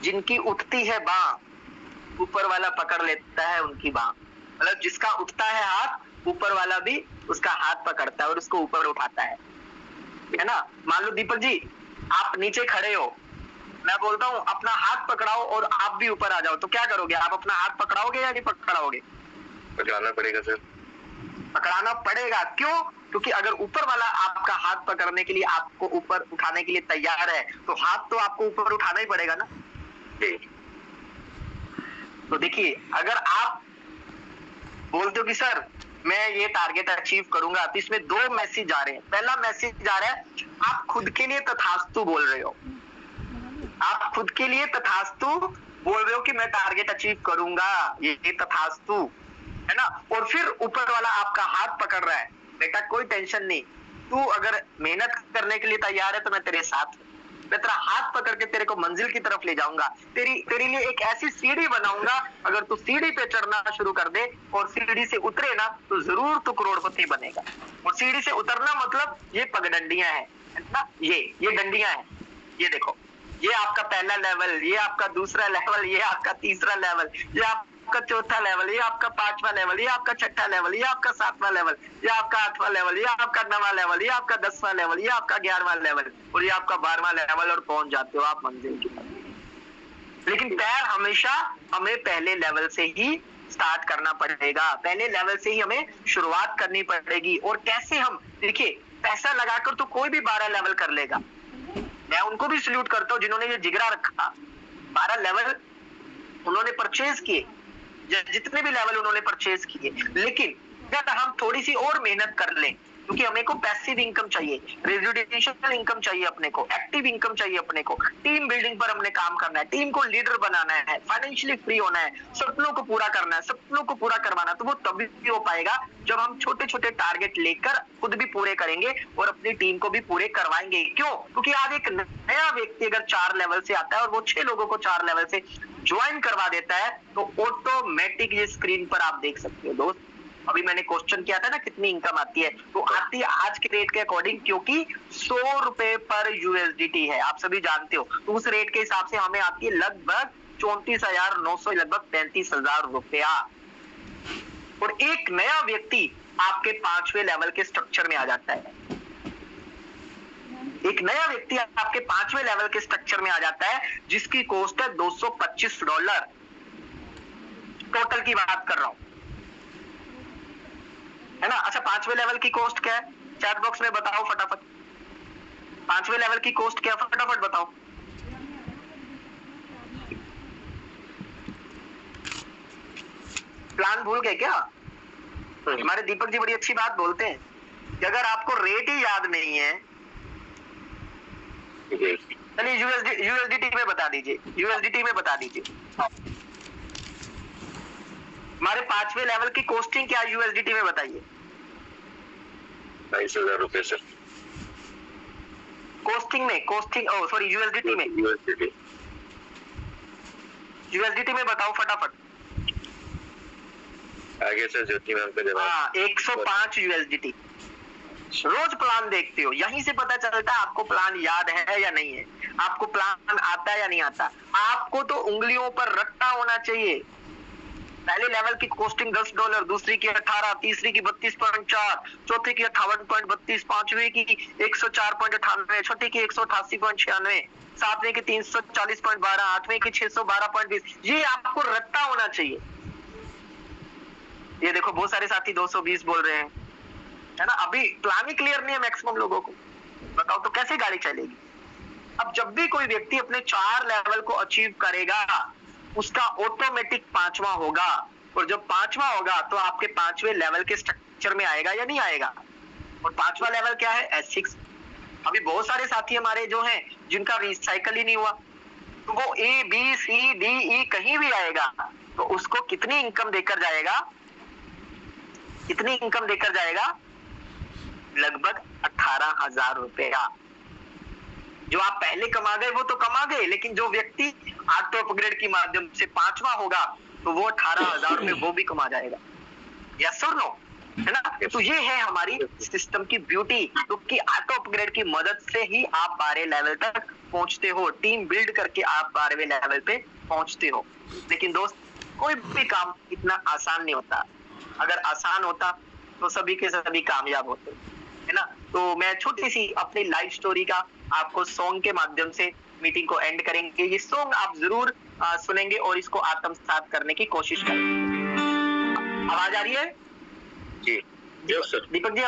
जिनकी उठती है बांह ऊपर वाला पकड़ लेता है उनकी बांह। मतलब जिसका उठता है हाथ, ऊपर वाला भी उसका हाथ पकड़ता है और उसको ऊपर उठाता है ना। मान लो दीपक जी आप नीचे खड़े हो, मैं बोलता हूँ अपना हाथ पकड़ाओ और आप भी ऊपर आ जाओ, तो क्या करोगे आप? अपना हाथ पकड़ाओगे या नहीं पकड़ाओगे? पकड़ाना पड़ेगा सर। पकड़ाना पड़ेगा, क्यों? क्योंकि अगर ऊपर वाला आपका हाथ पकड़ने के लिए, आपको ऊपर उठाने के लिए तैयार है, तो हाथ तो आपको ऊपर उठाना ही पड़ेगा ना। तो देखिए, अगर आप बोलते हो कि सर मैं ये टारगेट अचीव करूंगा, तो इसमें दो मैसेज आ रहे हैं। पहला मैसेज आ रहा है, आप खुद के लिए तथास्तु बोल रहे हो, आप खुद के लिए तथास्तु बोल रहे हो कि मैं टारगेट अचीव करूंगा, ये तथास्तु है ना। और फिर ऊपर वाला आपका हाथ पकड़ रहा है, बेटा कोई टेंशन नहीं, तू अगर मेहनत करने के लिए तैयार है तो मैं तेरे साथ हूं, मैं तेरा हाथ पकड़ के तेरे को मंजिल की तरफ ले जाऊंगा, तेरे लिए एक ऐसी सीढ़ी बनाऊंगा, अगर तू सीढ़ी पे चढ़ना शुरू कर दे और सीढ़ी से उतरे ना, तो जरूर तू करोड़पति बनेगा। और सीढ़ी से उतरना मतलब ये पगडंडियां है ना, ये डंडियां हैं, ये देखो, ये आपका पहला लेवल, ये आपका दूसरा लेवल, ये आपका तीसरा लेवल, ये आपका चौथा लेवल, ये आपका पांचवा लेवल, ये आपका छठा लेवल, ये आपका सातवां लेवल, ये आपका आठवां लेवल, ये आपका नवां लेवल, ये आपका 10वां लेवल, ये आपका 11वां लेवल और ये आपका 12वां लेवल, और पहुंच जाते हो आप मंजिल की तरफ। लेकिन तैर हमेशा हमें पहले लेवल से ही स्टार्ट करना पड़ेगा, पहले लेवल से ही हमें शुरुआत करनी पड़ेगी। और कैसे हम, देखिए पैसा लगाकर तो कोई भी 12 लेवल कर लेगा, मैं उनको भी सल्यूट करता हूँ जिन्होंने ये जिगरा रखा, 12 लेवल उन्होंने परचेज किए, जितने भी लेवल उन्होंने परचेज किए। लेकिन अगर हम थोड़ी सी और मेहनत कर लें, क्योंकि हमें को पैसिव इनकम चाहिए, रेजिडेंशियल इनकम चाहिए, अपने को एक्टिव इनकम चाहिए, अपने को टीम बिल्डिंग पर हमने काम करना है, टीम को लीडर बनाना है, फाइनेंशियली फ्री होना है, सपनों को पूरा करना है, सपनों को पूरा करवाना, तो वो तभी हो पाएगा जब हम छोटे छोटे टारगेट लेकर खुद भी पूरे करेंगे और अपनी टीम को भी पूरे करवाएंगे। क्यों? क्योंकि आज एक नया व्यक्ति अगर 4 लेवल से आता है और वो 6 लोगों को 4 लेवल से ज्वाइन करवा देता है, तो ऑटोमेटिक ये स्क्रीन पर आप देख सकते हो दोस्त, अभी मैंने क्वेश्चन किया था ना कितनी इनकम आती है, तो आती है आज के रेट के अकॉर्डिंग, क्योंकि 100 रुपए पर यूएसडीटी है, आप सभी जानते हो, तो उस रेट के हिसाब से हमें आती है लगभग 34,900, लगभग 35,000 रुपया। और एक नया व्यक्ति आपके 5वें लेवल के स्ट्रक्चर में आ जाता है, एक नया व्यक्ति आपके 5वें लेवल के स्ट्रक्चर में आ जाता है, जिसकी कॉस्ट है $225, टोटल की बात कर रहा हूं, है ना। अच्छा 5वें लेवल की कॉस्ट क्या है? चैट बॉक्स में बताओ फटाफट, 5वें लेवल की कॉस्ट क्या है, फटाफट बताओ। प्लान भूल गए क्या? हमारे दीपक जी बड़ी अच्छी बात बोलते हैं कि अगर आपको रेट ही याद नहीं है, चलिए यूएसडीटी में बता दीजिए, यूएसडीटी में बता दीजिए हमारे 5वें लेवल की कॉस्टिंग क्या है, यूएसडीटी में बताइए। 22,000 रुपए सर। कॉस्टिंग में, कॉस्टिंग, ओ सॉरी यूएसडीटी में, यूएसडीटी में बताओ फटाफट। आगे सर ज्योति मैम का जवाब। हाँ 105 यूएसडीटी। रोज प्लान देखते हो, यहीं से पता चलता है आपको प्लान याद है या नहीं है, आपको प्लान आता है या नहीं आता। आपको तो उंगलियों पर रट्टा होना चाहिए। पहले लेवल की कॉस्टिंग $10, दूसरी की 18, तीसरी की 32.4, चौथे की 58.32, पांचवी की 104.98, छठी की 188.96, सातवें की 340.12, आठवें की 612.20। ये आपको रट्टा होना चाहिए। ये देखो बहुत सारे साथी 220 बोल रहे हैं, है ना। अभी प्लान ही क्लियर नहीं है मैक्सिमम लोगों को, बताओ तो कैसे गाड़ी चलेगी। अब जब भी कोई व्यक्ति अपने 4 लेवल को अचीव करेगा, उसका ऑटोमेटिक 5वां होगा, और जब 5वां होगा तो आपके 5वें लेवल के स्ट्रक्चर में आएगा या नहीं आएगा। और 5वां लेवल क्या है? S6। अभी बहुत सारे साथी हमारे जो हैं जिनका रिसाइकल ही नहीं हुआ, तो वो A B C D E कहीं भी आएगा तो उसको कितनी इनकम देकर जाएगा, कितनी इनकम देकर जाएगा? लगभग 18,000 रुपया। जो आप पहले कमा गए वो तो कमा गए, लेकिन जो व्यक्ति ऑटो अपग्रेड के माध्यम से 5वां होगा तो वो 18,000 में वो भी कमा जाएगा। यस और नो, है ना? तो ये है हमारी सिस्टम की ब्यूटी, क्योंकि ऑटो अपग्रेड की मदद से ही आप 12 लेवल तक पहुंचते हो, टीम बिल्ड करके आप 12वें लेवल पे पहुंचते हो। लेकिन दोस्त, कोई भी काम इतना आसान नहीं होता। अगर आसान होता तो सभी के सभी कामयाब होते, है ना? तो मैं छोटी सी अपनी लाइफ स्टोरी का आपको सॉन्ग के माध्यम से मीटिंग को एंड करेंगे। ये सॉन्ग आप जरूर सुनेंगे और इसको आत्मसात करने की कोशिश करेंगे। आवाज आ रही है जी, यस सर। दीपक जी?